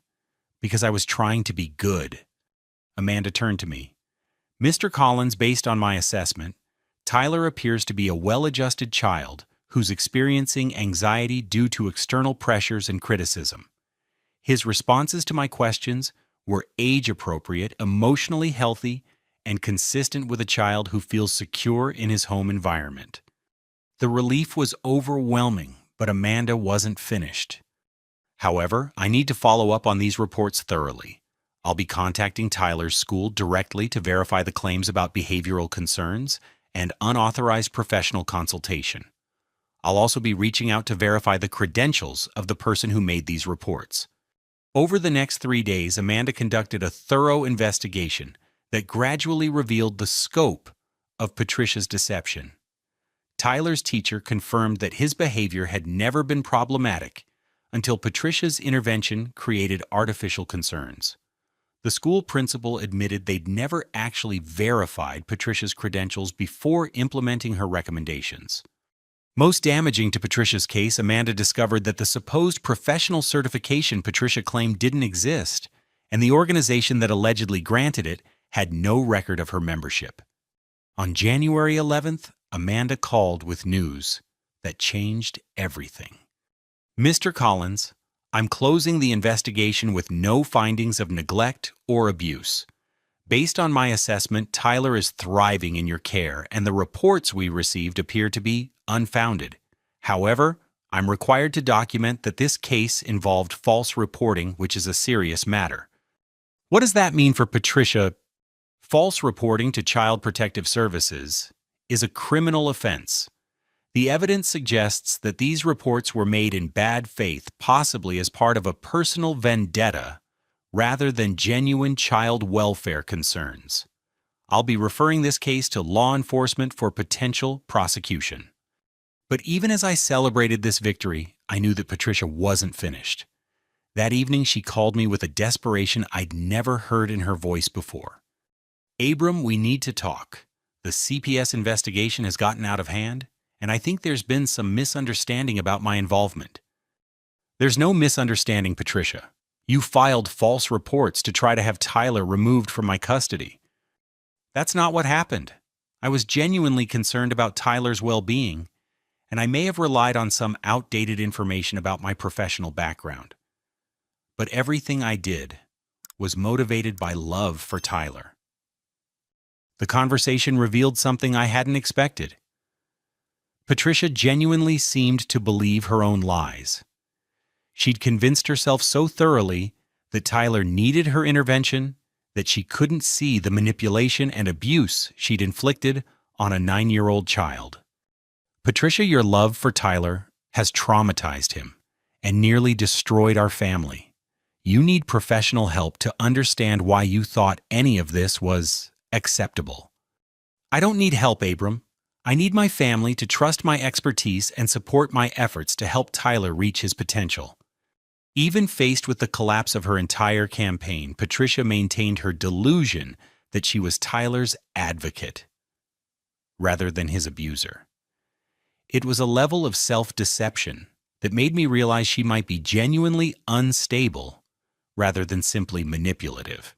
because I was trying to be good. Amanda turned to me. Mr. Collins, based on my assessment, Tyler appears to be a well-adjusted child who's experiencing anxiety due to external pressures and criticism. His responses to my questions were age-appropriate, emotionally healthy, and consistent with a child who feels secure in his home environment. The relief was overwhelming, but Amanda wasn't finished. However, I need to follow up on these reports thoroughly. I'll be contacting Tyler's school directly to verify the claims about behavioral concerns and unauthorized professional consultation. I'll also be reaching out to verify the credentials of the person who made these reports. Over the next 3 days, Amanda conducted a thorough investigation that gradually revealed the scope of Patricia's deception. Tyler's teacher confirmed that his behavior had never been problematic until Patricia's intervention created artificial concerns. The school principal admitted they'd never actually verified Patricia's credentials before implementing her recommendations. Most damaging to Patricia's case, Amanda discovered that the supposed professional certification Patricia claimed didn't exist, and the organization that allegedly granted it had no record of her membership. On January 11th, Amanda called with news that changed everything. Mr. Collins, I'm closing the investigation with no findings of neglect or abuse. Based on my assessment, Tyler is thriving in your care, and the reports we received appear to be unfounded. However, I'm required to document that this case involved false reporting, which is a serious matter. What does that mean for Patricia? False reporting to Child Protective Services is a criminal offense. The evidence suggests that these reports were made in bad faith, possibly as part of a personal vendetta, rather than genuine child welfare concerns. I'll be referring this case to law enforcement for potential prosecution. But even as I celebrated this victory, I knew that Patricia wasn't finished. That evening, she called me with a desperation I'd never heard in her voice before. Abram, we need to talk. The CPS investigation has gotten out of hand, and I think there's been some misunderstanding about my involvement. There's no misunderstanding, Patricia. You filed false reports to try to have Tyler removed from my custody. That's not what happened. I was genuinely concerned about Tyler's well-being, and I may have relied on some outdated information about my professional background. But everything I did was motivated by love for Tyler. The conversation revealed something I hadn't expected. Patricia genuinely seemed to believe her own lies. She'd convinced herself so thoroughly that Tyler needed her intervention that she couldn't see the manipulation and abuse she'd inflicted on a 9-year-old child. Patricia, your love for Tyler has traumatized him and nearly destroyed our family. You need professional help to understand why you thought any of this was acceptable. I don't need help, Abram. I need my family to trust my expertise and support my efforts to help Tyler reach his potential. Even faced with the collapse of her entire campaign, Patricia maintained her delusion that she was Tyler's advocate rather than his abuser. It was a level of self-deception that made me realize she might be genuinely unstable rather than simply manipulative.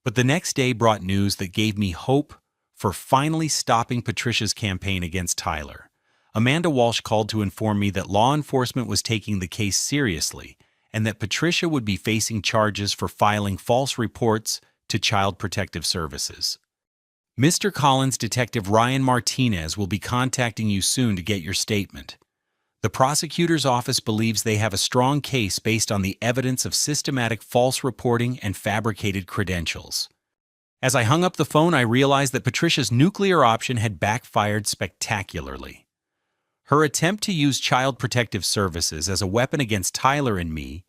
But the next day brought news that gave me hope for finally stopping Patricia's campaign against Tyler. Amanda Walsh called to inform me that law enforcement was taking the case seriously and that Patricia would be facing charges for filing false reports to Child Protective Services. Mr. Collins, Detective Ryan Martinez will be contacting you soon to get your statement. The prosecutor's office believes they have a strong case based on the evidence of systematic false reporting and fabricated credentials. As I hung up the phone, I realized that Patricia's nuclear option had backfired spectacularly. Her attempt to use Child Protective Services as a weapon against Tyler and me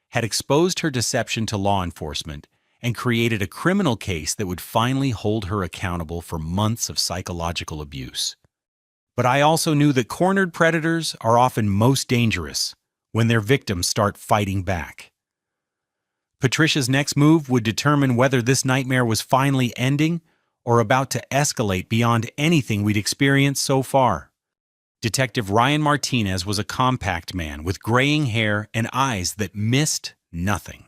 had exposed her deception to law enforcement and created a criminal case that would finally hold her accountable for months of psychological abuse. But I also knew that cornered predators are often most dangerous when their victims start fighting back. Patricia's next move would determine whether this nightmare was finally ending or about to escalate beyond anything we'd experienced so far. Detective Ryan Martinez was a compact man with graying hair and eyes that missed nothing.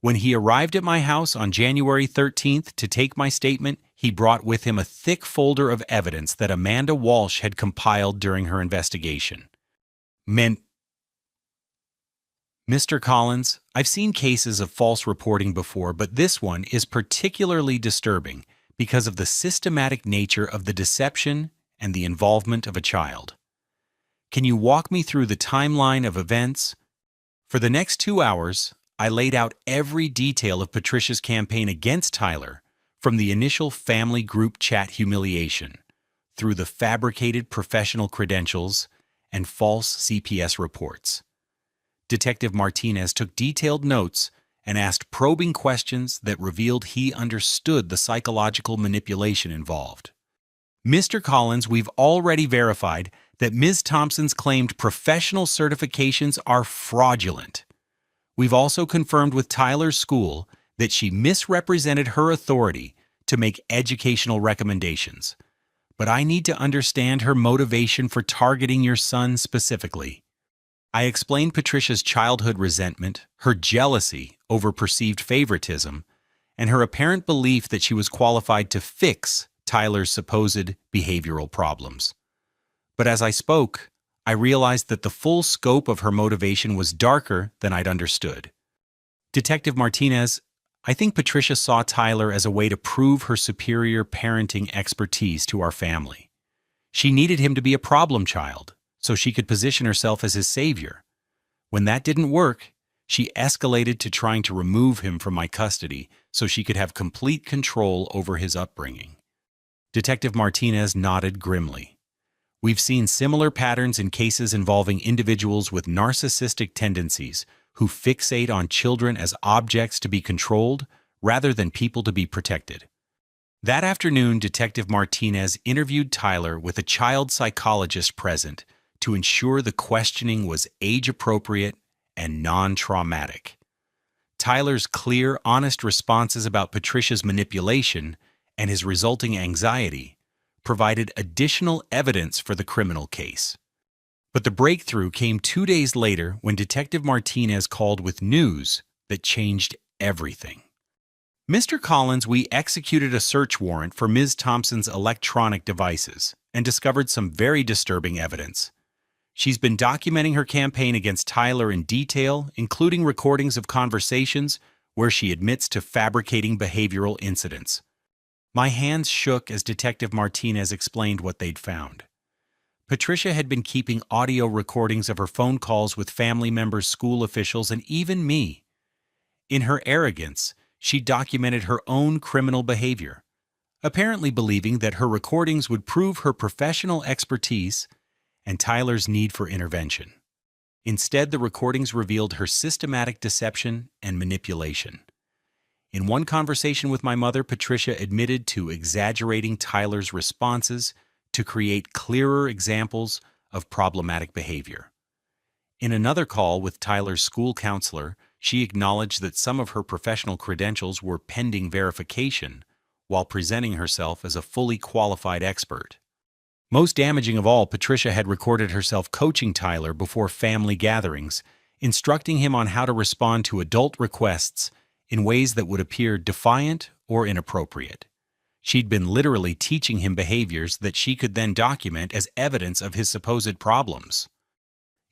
When he arrived at my house on January 13th to take my statement, he brought with him a thick folder of evidence that Amanda Walsh had compiled during her investigation. Mr. Collins, I've seen cases of false reporting before, but this one is particularly disturbing because of the systematic nature of the deception and the involvement of a child. Can you walk me through the timeline of events? For the next 2 hours, I laid out every detail of Patricia's campaign against Tyler, from the initial family group chat humiliation, through the fabricated professional credentials and false CPS reports. Detective Martinez took detailed notes and asked probing questions that revealed he understood the psychological manipulation involved. Mr. Collins, we've already verified that Ms. Thompson's claimed professional certifications are fraudulent. We've also confirmed with Tyler's school that she misrepresented her authority to make educational recommendations. But I need to understand her motivation for targeting your son specifically. I explained Patricia's childhood resentment, her jealousy over perceived favoritism, and her apparent belief that she was qualified to fix Tyler's supposed behavioral problems. But as I spoke, I realized that the full scope of her motivation was darker than I'd understood. Detective Martinez, I think Patricia saw Tyler as a way to prove her superior parenting expertise to our family. She needed him to be a problem child, so she could position herself as his savior. When that didn't work, she escalated to trying to remove him from my custody so she could have complete control over his upbringing. Detective Martinez nodded grimly. We've seen similar patterns in cases involving individuals with narcissistic tendencies who fixate on children as objects to be controlled rather than people to be protected. That afternoon, Detective Martinez interviewed Tyler with a child psychologist present to ensure the questioning was age-appropriate and non-traumatic. Tyler's clear, honest responses about Patricia's manipulation and his resulting anxiety provided additional evidence for the criminal case. But the breakthrough came 2 days later when Detective Martinez called with news that changed everything. Mr. Collins, we executed a search warrant for Ms. Thompson's electronic devices and discovered some very disturbing evidence. She's been documenting her campaign against Tyler in detail, including recordings of conversations where she admits to fabricating behavioral incidents. My hands shook as Detective Martinez explained what they'd found. Patricia had been keeping audio recordings of her phone calls with family members, school officials, and even me. In her arrogance, she documented her own criminal behavior, apparently believing that her recordings would prove her professional expertise and Tyler's need for intervention. Instead, the recordings revealed her systematic deception and manipulation. In one conversation with my mother, Patricia admitted to exaggerating Tyler's responses to create clearer examples of problematic behavior. In another call with Tyler's school counselor, she acknowledged that some of her professional credentials were pending verification while presenting herself as a fully qualified expert. Most damaging of all, Patricia had recorded herself coaching Tyler before family gatherings, instructing him on how to respond to adult requests in ways that would appear defiant or inappropriate. She'd been literally teaching him behaviors that she could then document as evidence of his supposed problems.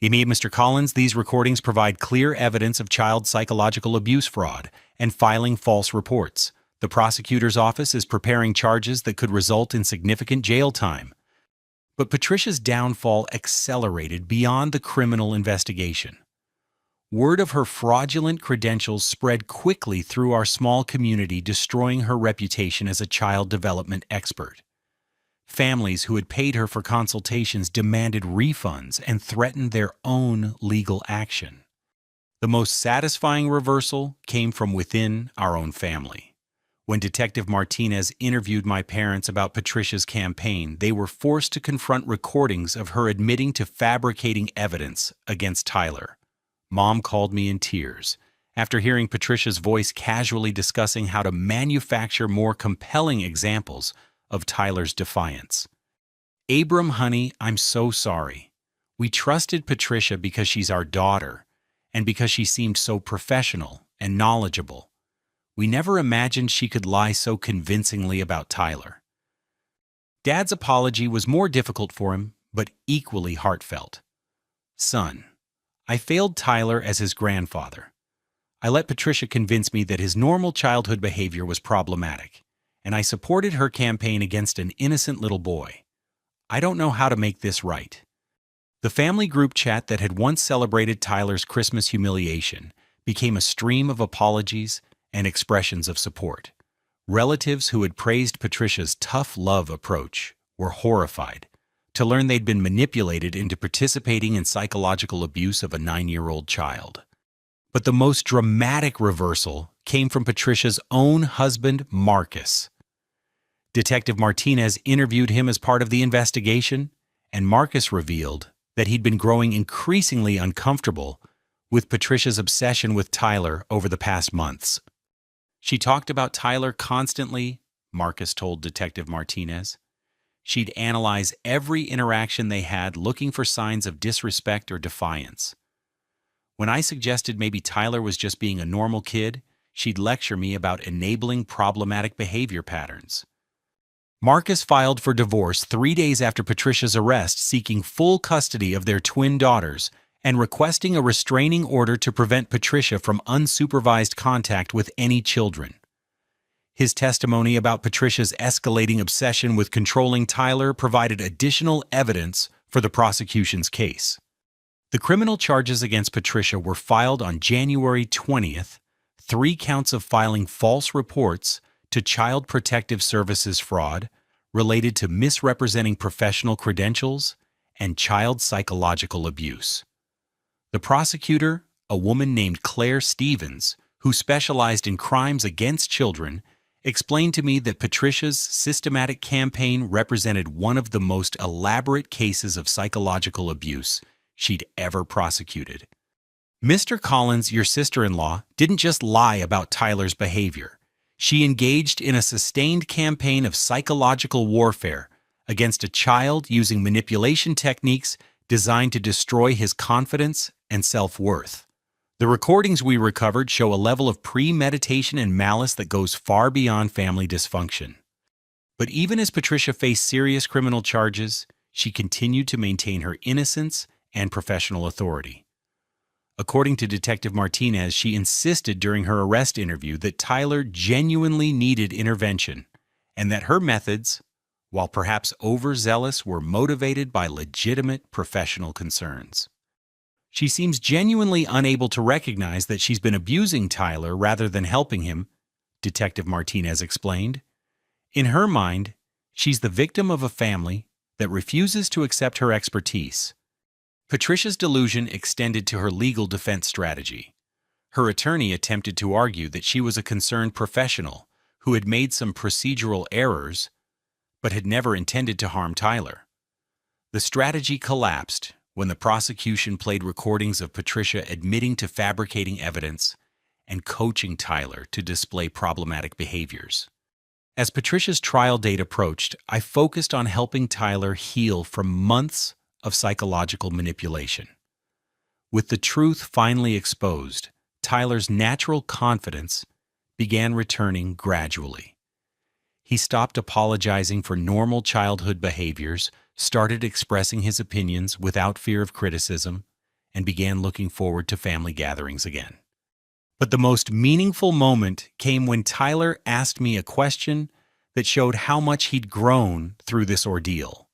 Mr. Collins, these recordings provide clear evidence of child psychological abuse fraud and filing false reports. The prosecutor's office is preparing charges that could result in significant jail time. But Patricia's downfall accelerated beyond the criminal investigation. Word of her fraudulent credentials spread quickly through our small community, destroying her reputation as a child development expert. Families who had paid her for consultations demanded refunds and threatened their own legal action. The most satisfying reversal came from within our own family. When Detective Martinez interviewed my parents about Patricia's campaign, they were forced to confront recordings of her admitting to fabricating evidence against Tyler. Mom called me in tears after hearing Patricia's voice casually discussing how to manufacture more compelling examples of Tyler's defiance. Abram, honey, I'm so sorry. We trusted Patricia because she's our daughter and because she seemed so professional and knowledgeable. We never imagined she could lie so convincingly about Tyler. Dad's apology was more difficult for him, but equally heartfelt. Son, I failed Tyler as his grandfather. I let Patricia convince me that his normal childhood behavior was problematic, and I supported her campaign against an innocent little boy. I don't know how to make this right. The family group chat that had once celebrated Tyler's Christmas humiliation became a stream of apologies and expressions of support. Relatives who had praised Patricia's tough love approach were horrified to learn they'd been manipulated into participating in psychological abuse of a 9-year-old child. But the most dramatic reversal came from Patricia's own husband, Marcus. Detective Martinez interviewed him as part of the investigation, and Marcus revealed that he'd been growing increasingly uncomfortable with Patricia's obsession with Tyler over the past months. She talked about Tyler constantly, Marcus told Detective Martinez. She'd analyze every interaction they had, looking for signs of disrespect or defiance. When I suggested maybe Tyler was just being a normal kid, she'd lecture me about enabling problematic behavior patterns. Marcus filed for divorce 3 days after Patricia's arrest, seeking full custody of their twin daughters and requesting a restraining order to prevent Patricia from unsupervised contact with any children. His testimony about Patricia's escalating obsession with controlling Tyler provided additional evidence for the prosecution's case. The criminal charges against Patricia were filed on January 20th, 3 counts of filing false reports to Child Protective Services fraud related to misrepresenting professional credentials and child psychological abuse. The prosecutor, a woman named Claire Stevens, who specialized in crimes against children, explained to me that Patricia's systematic campaign represented one of the most elaborate cases of psychological abuse she'd ever prosecuted. Mr. Collins, your sister-in-law, didn't just lie about Tyler's behavior. She engaged in a sustained campaign of psychological warfare against a child using manipulation techniques designed to destroy his confidence and self-worth. The recordings we recovered show a level of premeditation and malice that goes far beyond family dysfunction. But even as Patricia faced serious criminal charges, she continued to maintain her innocence and professional authority. According to Detective Martinez, she insisted during her arrest interview that Tyler genuinely needed intervention and that her methods, while perhaps overzealous, were motivated by legitimate professional concerns. She seems genuinely unable to recognize that she's been abusing Tyler rather than helping him, Detective Martinez explained. In her mind, she's the victim of a family that refuses to accept her expertise. Patricia's delusion extended to her legal defense strategy. Her attorney attempted to argue that she was a concerned professional who had made some procedural errors but had never intended to harm Tyler. The strategy collapsed when the prosecution played recordings of Patricia admitting to fabricating evidence and coaching Tyler to display problematic behaviors. As Patricia's trial date approached, I focused on helping Tyler heal from months of psychological manipulation. With the truth finally exposed, Tyler's natural confidence began returning gradually. He stopped apologizing for normal childhood behaviors, started expressing his opinions without fear of criticism, and began looking forward to family gatherings again. But the most meaningful moment came when Tyler asked me a question that showed how much he'd grown through this ordeal.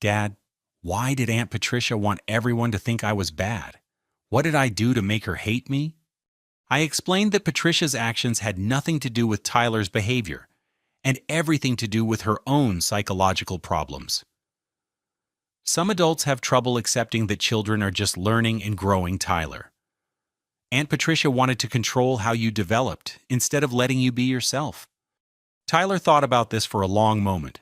Dad, why did Aunt Patricia want everyone to think I was bad? What did I do to make her hate me? I explained that Patricia's actions had nothing to do with Tyler's behavior and everything to do with her own psychological problems. Some adults have trouble accepting that children are just learning and growing, Tyler. Aunt Patricia wanted to control how you developed instead of letting you be yourself. Tyler thought about this for a long moment.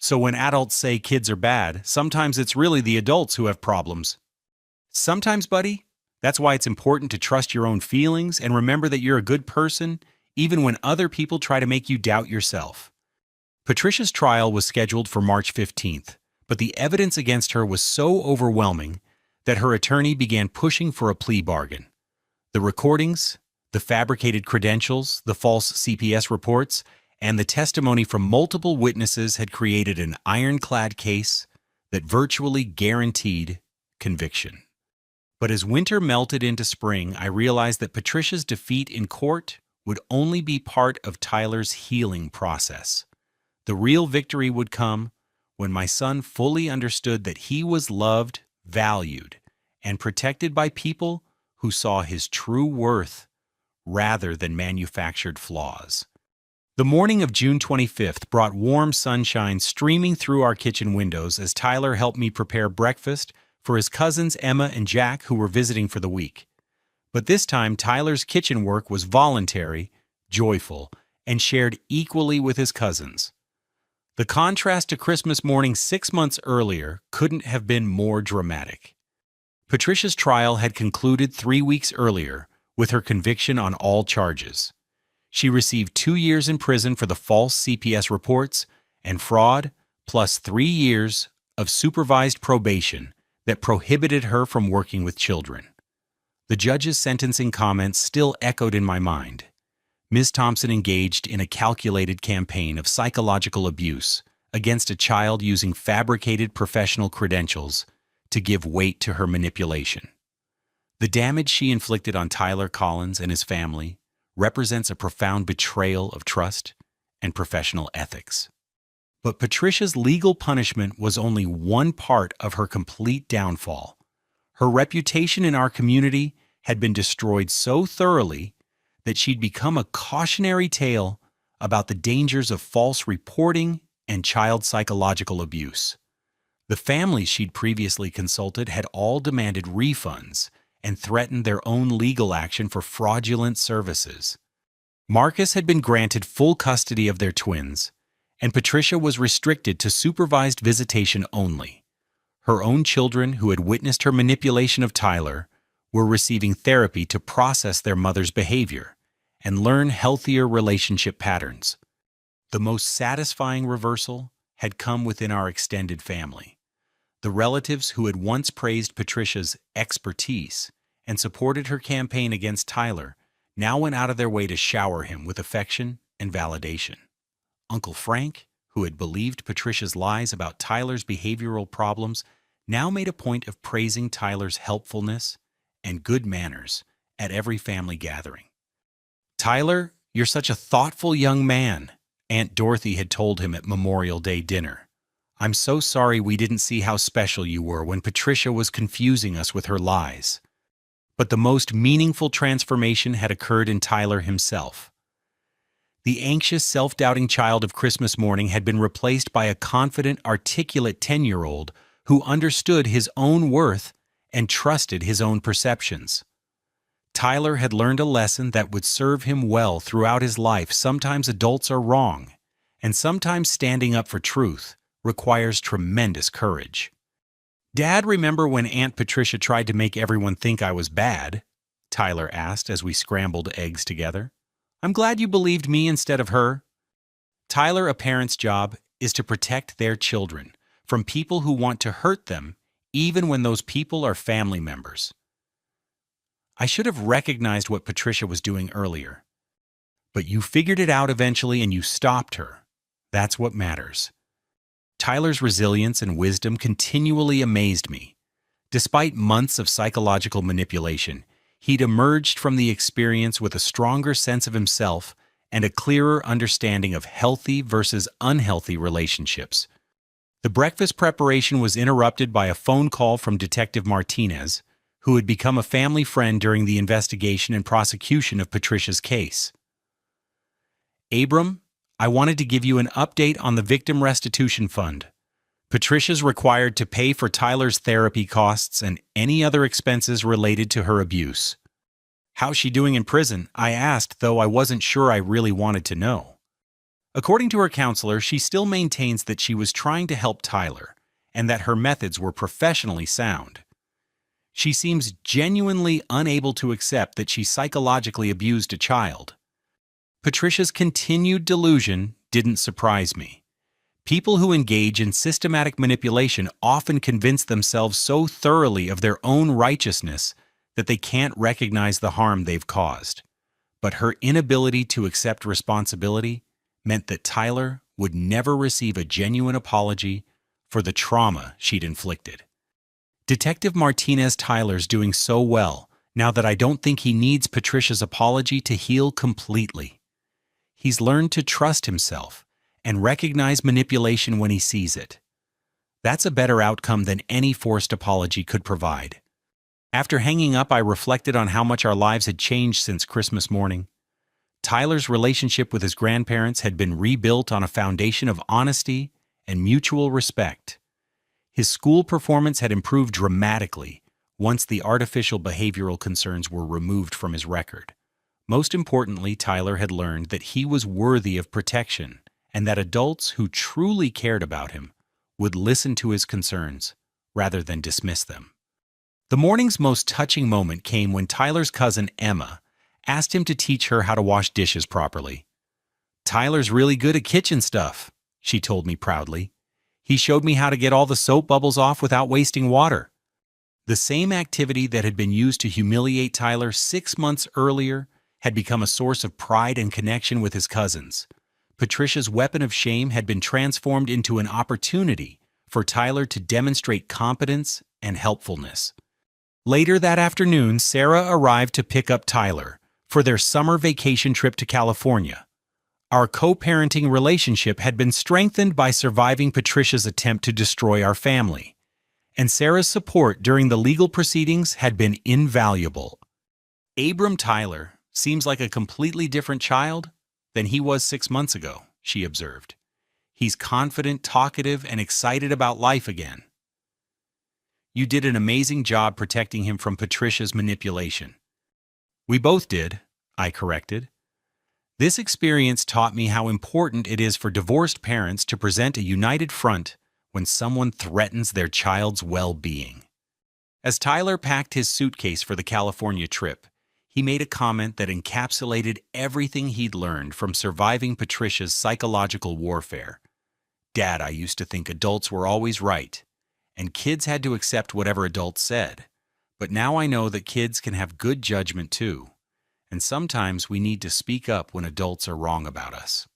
So when adults say kids are bad, sometimes it's really the adults who have problems. Sometimes, buddy, that's why it's important to trust your own feelings and remember that you're a good person, even when other people try to make you doubt yourself. Patricia's trial was scheduled for March 15th, but the evidence against her was so overwhelming that her attorney began pushing for a plea bargain. The recordings, The fabricated credentials, the false CPS reports, and the testimony from multiple witnesses had created an ironclad case that virtually guaranteed conviction. But as winter melted into spring, I realized that Patricia's defeat in court would only be part of Tyler's healing process. The real victory would come when my son fully understood that he was loved, valued, and protected by people who saw his true worth rather than manufactured flaws. The morning of June 25th brought warm sunshine streaming through our kitchen windows as Tyler helped me prepare breakfast for his cousins Emma and Jack, who were visiting for the week. But this time, Tyler's kitchen work was voluntary, joyful, and shared equally with his cousins. The contrast to Christmas morning 6 months earlier couldn't have been more dramatic. Patricia's trial had concluded 3 weeks earlier with her conviction on all charges. She received 2 years in prison for the false CPS reports and fraud, plus 3 years of supervised probation that prohibited her from working with children. The judge's sentencing comments still echoed in my mind. Ms. Thompson engaged in a calculated campaign of psychological abuse against a child using fabricated professional credentials to give weight to her manipulation. The damage she inflicted on Tyler Collins and his family represents a profound betrayal of trust and professional ethics. But Patricia's legal punishment was only one part of her complete downfall. Her reputation in our community had been destroyed so thoroughly that she'd become a cautionary tale about the dangers of false reporting and child psychological abuse. The families she'd previously consulted had all demanded refunds and threatened their own legal action for fraudulent services. Marcus had been granted full custody of their twins, and Patricia was restricted to supervised visitation only. Her own children, who had witnessed her manipulation of Tyler, were receiving therapy to process their mother's behavior and learn healthier relationship patterns. The most satisfying reversal had come within our extended family. The relatives who had once praised Patricia's expertise and supported her campaign against Tyler now went out of their way to shower him with affection and validation. Uncle Frank, who had believed Patricia's lies about Tyler's behavioral problems, now made a point of praising Tyler's helpfulness and good manners at every family gathering. "Tyler, you're such a thoughtful young man," Aunt Dorothy had told him at Memorial Day dinner. "I'm so sorry we didn't see how special you were when Patricia was confusing us with her lies." But the most meaningful transformation had occurred in Tyler himself. The anxious, self-doubting child of Christmas morning had been replaced by a confident, articulate 10-year-old who understood his own worth and trusted his own perceptions. Tyler had learned a lesson that would serve him well throughout his life. Sometimes adults are wrong, and sometimes standing up for truth requires tremendous courage. "Dad, remember when Aunt Patricia tried to make everyone think I was bad?" Tyler asked as we scrambled eggs together. "I'm glad you believed me instead of her." Tyler, a parent's job is to protect their children from people who want to hurt them, even when those people are family members. I should have recognized what Patricia was doing earlier. But you figured it out eventually and you stopped her. That's what matters. Tyler's resilience and wisdom continually amazed me. Despite months of psychological manipulation, he'd emerged from the experience with a stronger sense of himself and a clearer understanding of healthy versus unhealthy relationships. The breakfast preparation was interrupted by a phone call from Detective Martinez, who had become a family friend during the investigation and prosecution of Patricia's case. "Abram, I wanted to give you an update on the Victim Restitution Fund. Patricia's required to pay for Tyler's therapy costs and any other expenses related to her abuse." "How's she doing in prison?" I asked, though I wasn't sure I really wanted to know. According to her counselor, she still maintains that she was trying to help Tyler and that her methods were professionally sound. She seems genuinely unable to accept that she psychologically abused a child. Patricia's continued delusion didn't surprise me. People who engage in systematic manipulation often convince themselves so thoroughly of their own righteousness that they can't recognize the harm they've caused. But her inability to accept responsibility meant that Tyler would never receive a genuine apology for the trauma she'd inflicted. Detective Martinez Tyler's doing so well now that I don't think he needs Patricia's apology to heal completely. He's learned to trust himself and recognize manipulation when he sees it. That's a better outcome than any forced apology could provide. After hanging up, I reflected on how much our lives had changed since Christmas morning. Tyler's relationship with his grandparents had been rebuilt on a foundation of honesty and mutual respect. His school performance had improved dramatically once the artificial behavioral concerns were removed from his record. Most importantly, Tyler had learned that he was worthy of protection and that adults who truly cared about him would listen to his concerns rather than dismiss them. The morning's most touching moment came when Tyler's cousin Emma asked him to teach her how to wash dishes properly. "Tyler's really good at kitchen stuff," she told me proudly. "He showed me how to get all the soap bubbles off without wasting water." The same activity that had been used to humiliate Tyler 6 months earlier had become a source of pride and connection with his cousins. Patricia's weapon of shame had been transformed into an opportunity for Tyler to demonstrate competence and helpfulness. Later that afternoon, Sarah arrived to pick up Tyler for their summer vacation trip to California. Our co-parenting relationship had been strengthened by surviving Patricia's attempt to destroy our family, and Sarah's support during the legal proceedings had been invaluable. "Abram Tyler seems like a completely different child than he was 6 months ago," she observed. "He's confident, talkative, and excited about life again." "You did an amazing job protecting him from Patricia's manipulation." "We both did," I corrected. This experience taught me how important it is for divorced parents to present a united front when someone threatens their child's well-being. As Tyler packed his suitcase for the California trip, he made a comment that encapsulated everything he'd learned from surviving Patricia's psychological warfare. "Dad, I used to think adults were always right, and kids had to accept whatever adults said. But now I know that kids can have good judgment too, and sometimes we need to speak up when adults are wrong about us."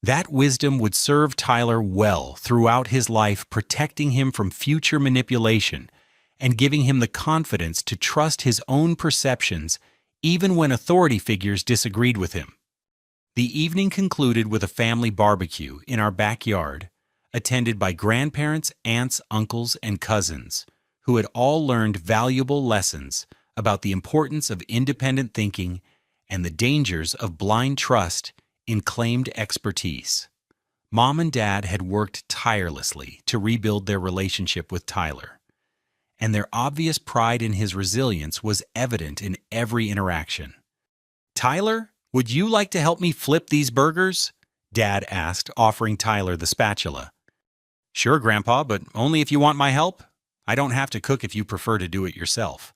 That wisdom would serve Tyler well throughout his life, protecting him from future manipulation and giving him the confidence to trust his own perceptions even when authority figures disagreed with him. The evening concluded with a family barbecue in our backyard, attended by grandparents, aunts, uncles, and cousins, who had all learned valuable lessons about the importance of independent thinking and the dangers of blind trust in claimed expertise. Mom and Dad had worked tirelessly to rebuild their relationship with Tyler, and their obvious pride in his resilience was evident in every interaction. "Tyler, would you like to help me flip these burgers?" Dad asked, offering Tyler the spatula. "Sure, Grandpa, but only if you want my help. I don't have to cook if you prefer to do it yourself."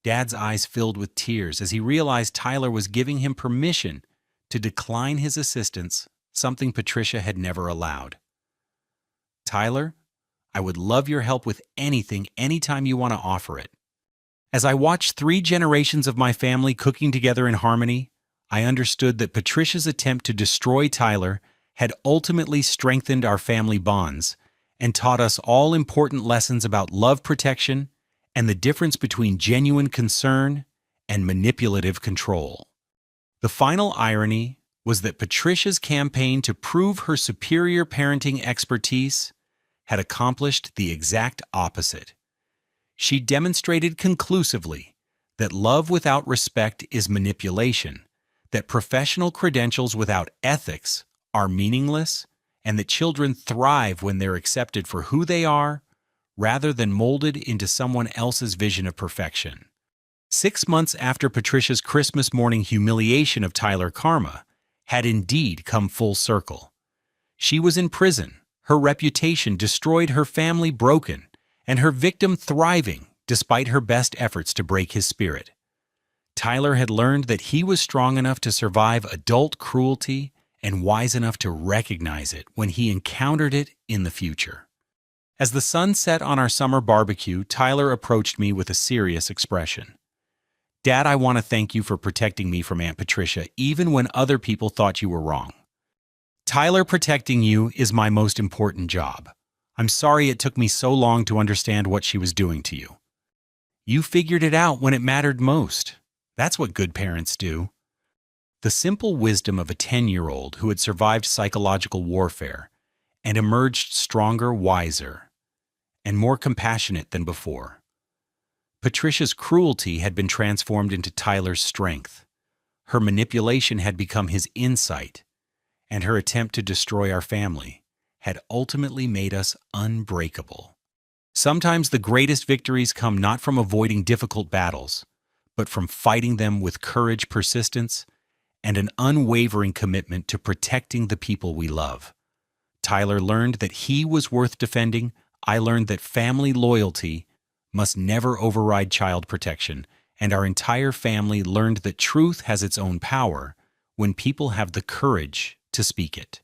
Dad's eyes filled with tears as he realized Tyler was giving him permission to decline his assistance, something Patricia had never allowed. "Tyler, I would love your help with anything anytime you want to offer it." As I watched 3 generations of my family cooking together in harmony, I understood that Patricia's attempt to destroy Tyler had ultimately strengthened our family bonds and taught us all important lessons about love protection and the difference between genuine concern and manipulative control. The final irony was that Patricia's campaign to prove her superior parenting expertise had accomplished the exact opposite. She demonstrated conclusively that love without respect is manipulation, that professional credentials without ethics are meaningless, and that children thrive when they're accepted for who they are rather than molded into someone else's vision of perfection. 6 months after Patricia's Christmas morning humiliation of Tyler, karma had indeed come full circle. She was in prison, her reputation destroyed, her family broken, and her victim thriving despite her best efforts to break his spirit. Tyler had learned that he was strong enough to survive adult cruelty and wise enough to recognize it when he encountered it in the future. As the sun set on our summer barbecue, Tyler approached me with a serious expression. Dad, I want to thank you for protecting me from Aunt Patricia, even when other people thought you were wrong. Tyler, protecting you is my most important job. I'm sorry it took me so long to understand what she was doing to you. You figured it out when it mattered most. That's what good parents do. The simple wisdom of a 10-year-old who had survived psychological warfare and emerged stronger, wiser, and more compassionate than before. Patricia's cruelty had been transformed into Tyler's strength. Her manipulation had become his insight, and her attempt to destroy our family had ultimately made us unbreakable. Sometimes the greatest victories come not from avoiding difficult battles, but from fighting them with courage, persistence, and an unwavering commitment to protecting the people we love. Tyler learned that he was worth defending. I learned that family loyalty must never override child protection, and our entire family learned that truth has its own power when people have the courage to speak it.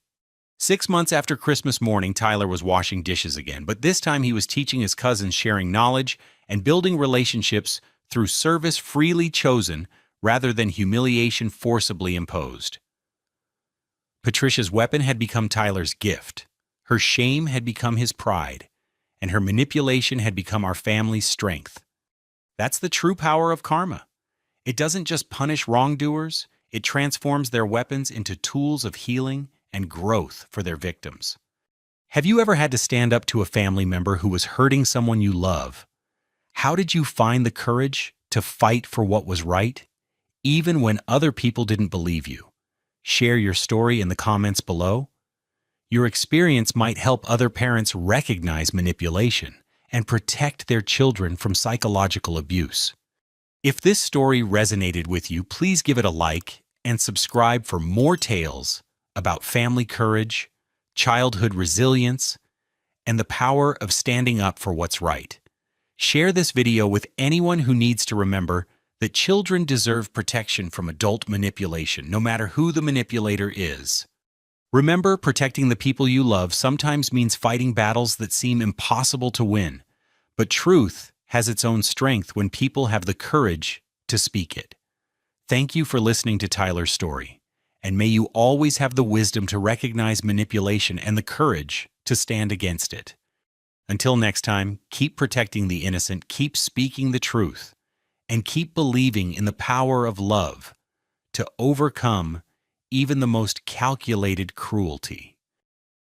6 months after Christmas morning, Tyler was washing dishes again, but this time he was teaching his cousins, sharing knowledge, and building relationships through service freely chosen rather than humiliation forcibly imposed. Patricia's weapon had become Tyler's gift. Her shame had become his pride, and her manipulation had become our family's strength. That's the true power of karma. It doesn't just punish wrongdoers, it transforms their weapons into tools of healing and growth for their victims. Have you ever had to stand up to a family member who was hurting someone you love? How did you find the courage to fight for what was right, even when other people didn't believe you? Share your story in the comments below. Your experience might help other parents recognize manipulation and protect their children from psychological abuse. If this story resonated with you, please give it a like and subscribe for more tales about family courage, childhood resilience, and the power of standing up for what's right. Share this video with anyone who needs to remember that children deserve protection from adult manipulation, no matter who the manipulator is. Remember, protecting the people you love sometimes means fighting battles that seem impossible to win, but truth has its own strength when people have the courage to speak it. Thank you for listening to Tyler's story, and may you always have the wisdom to recognize manipulation and the courage to stand against it. Until next time, keep protecting the innocent, keep speaking the truth, and keep believing in the power of love to overcome even the most calculated cruelty.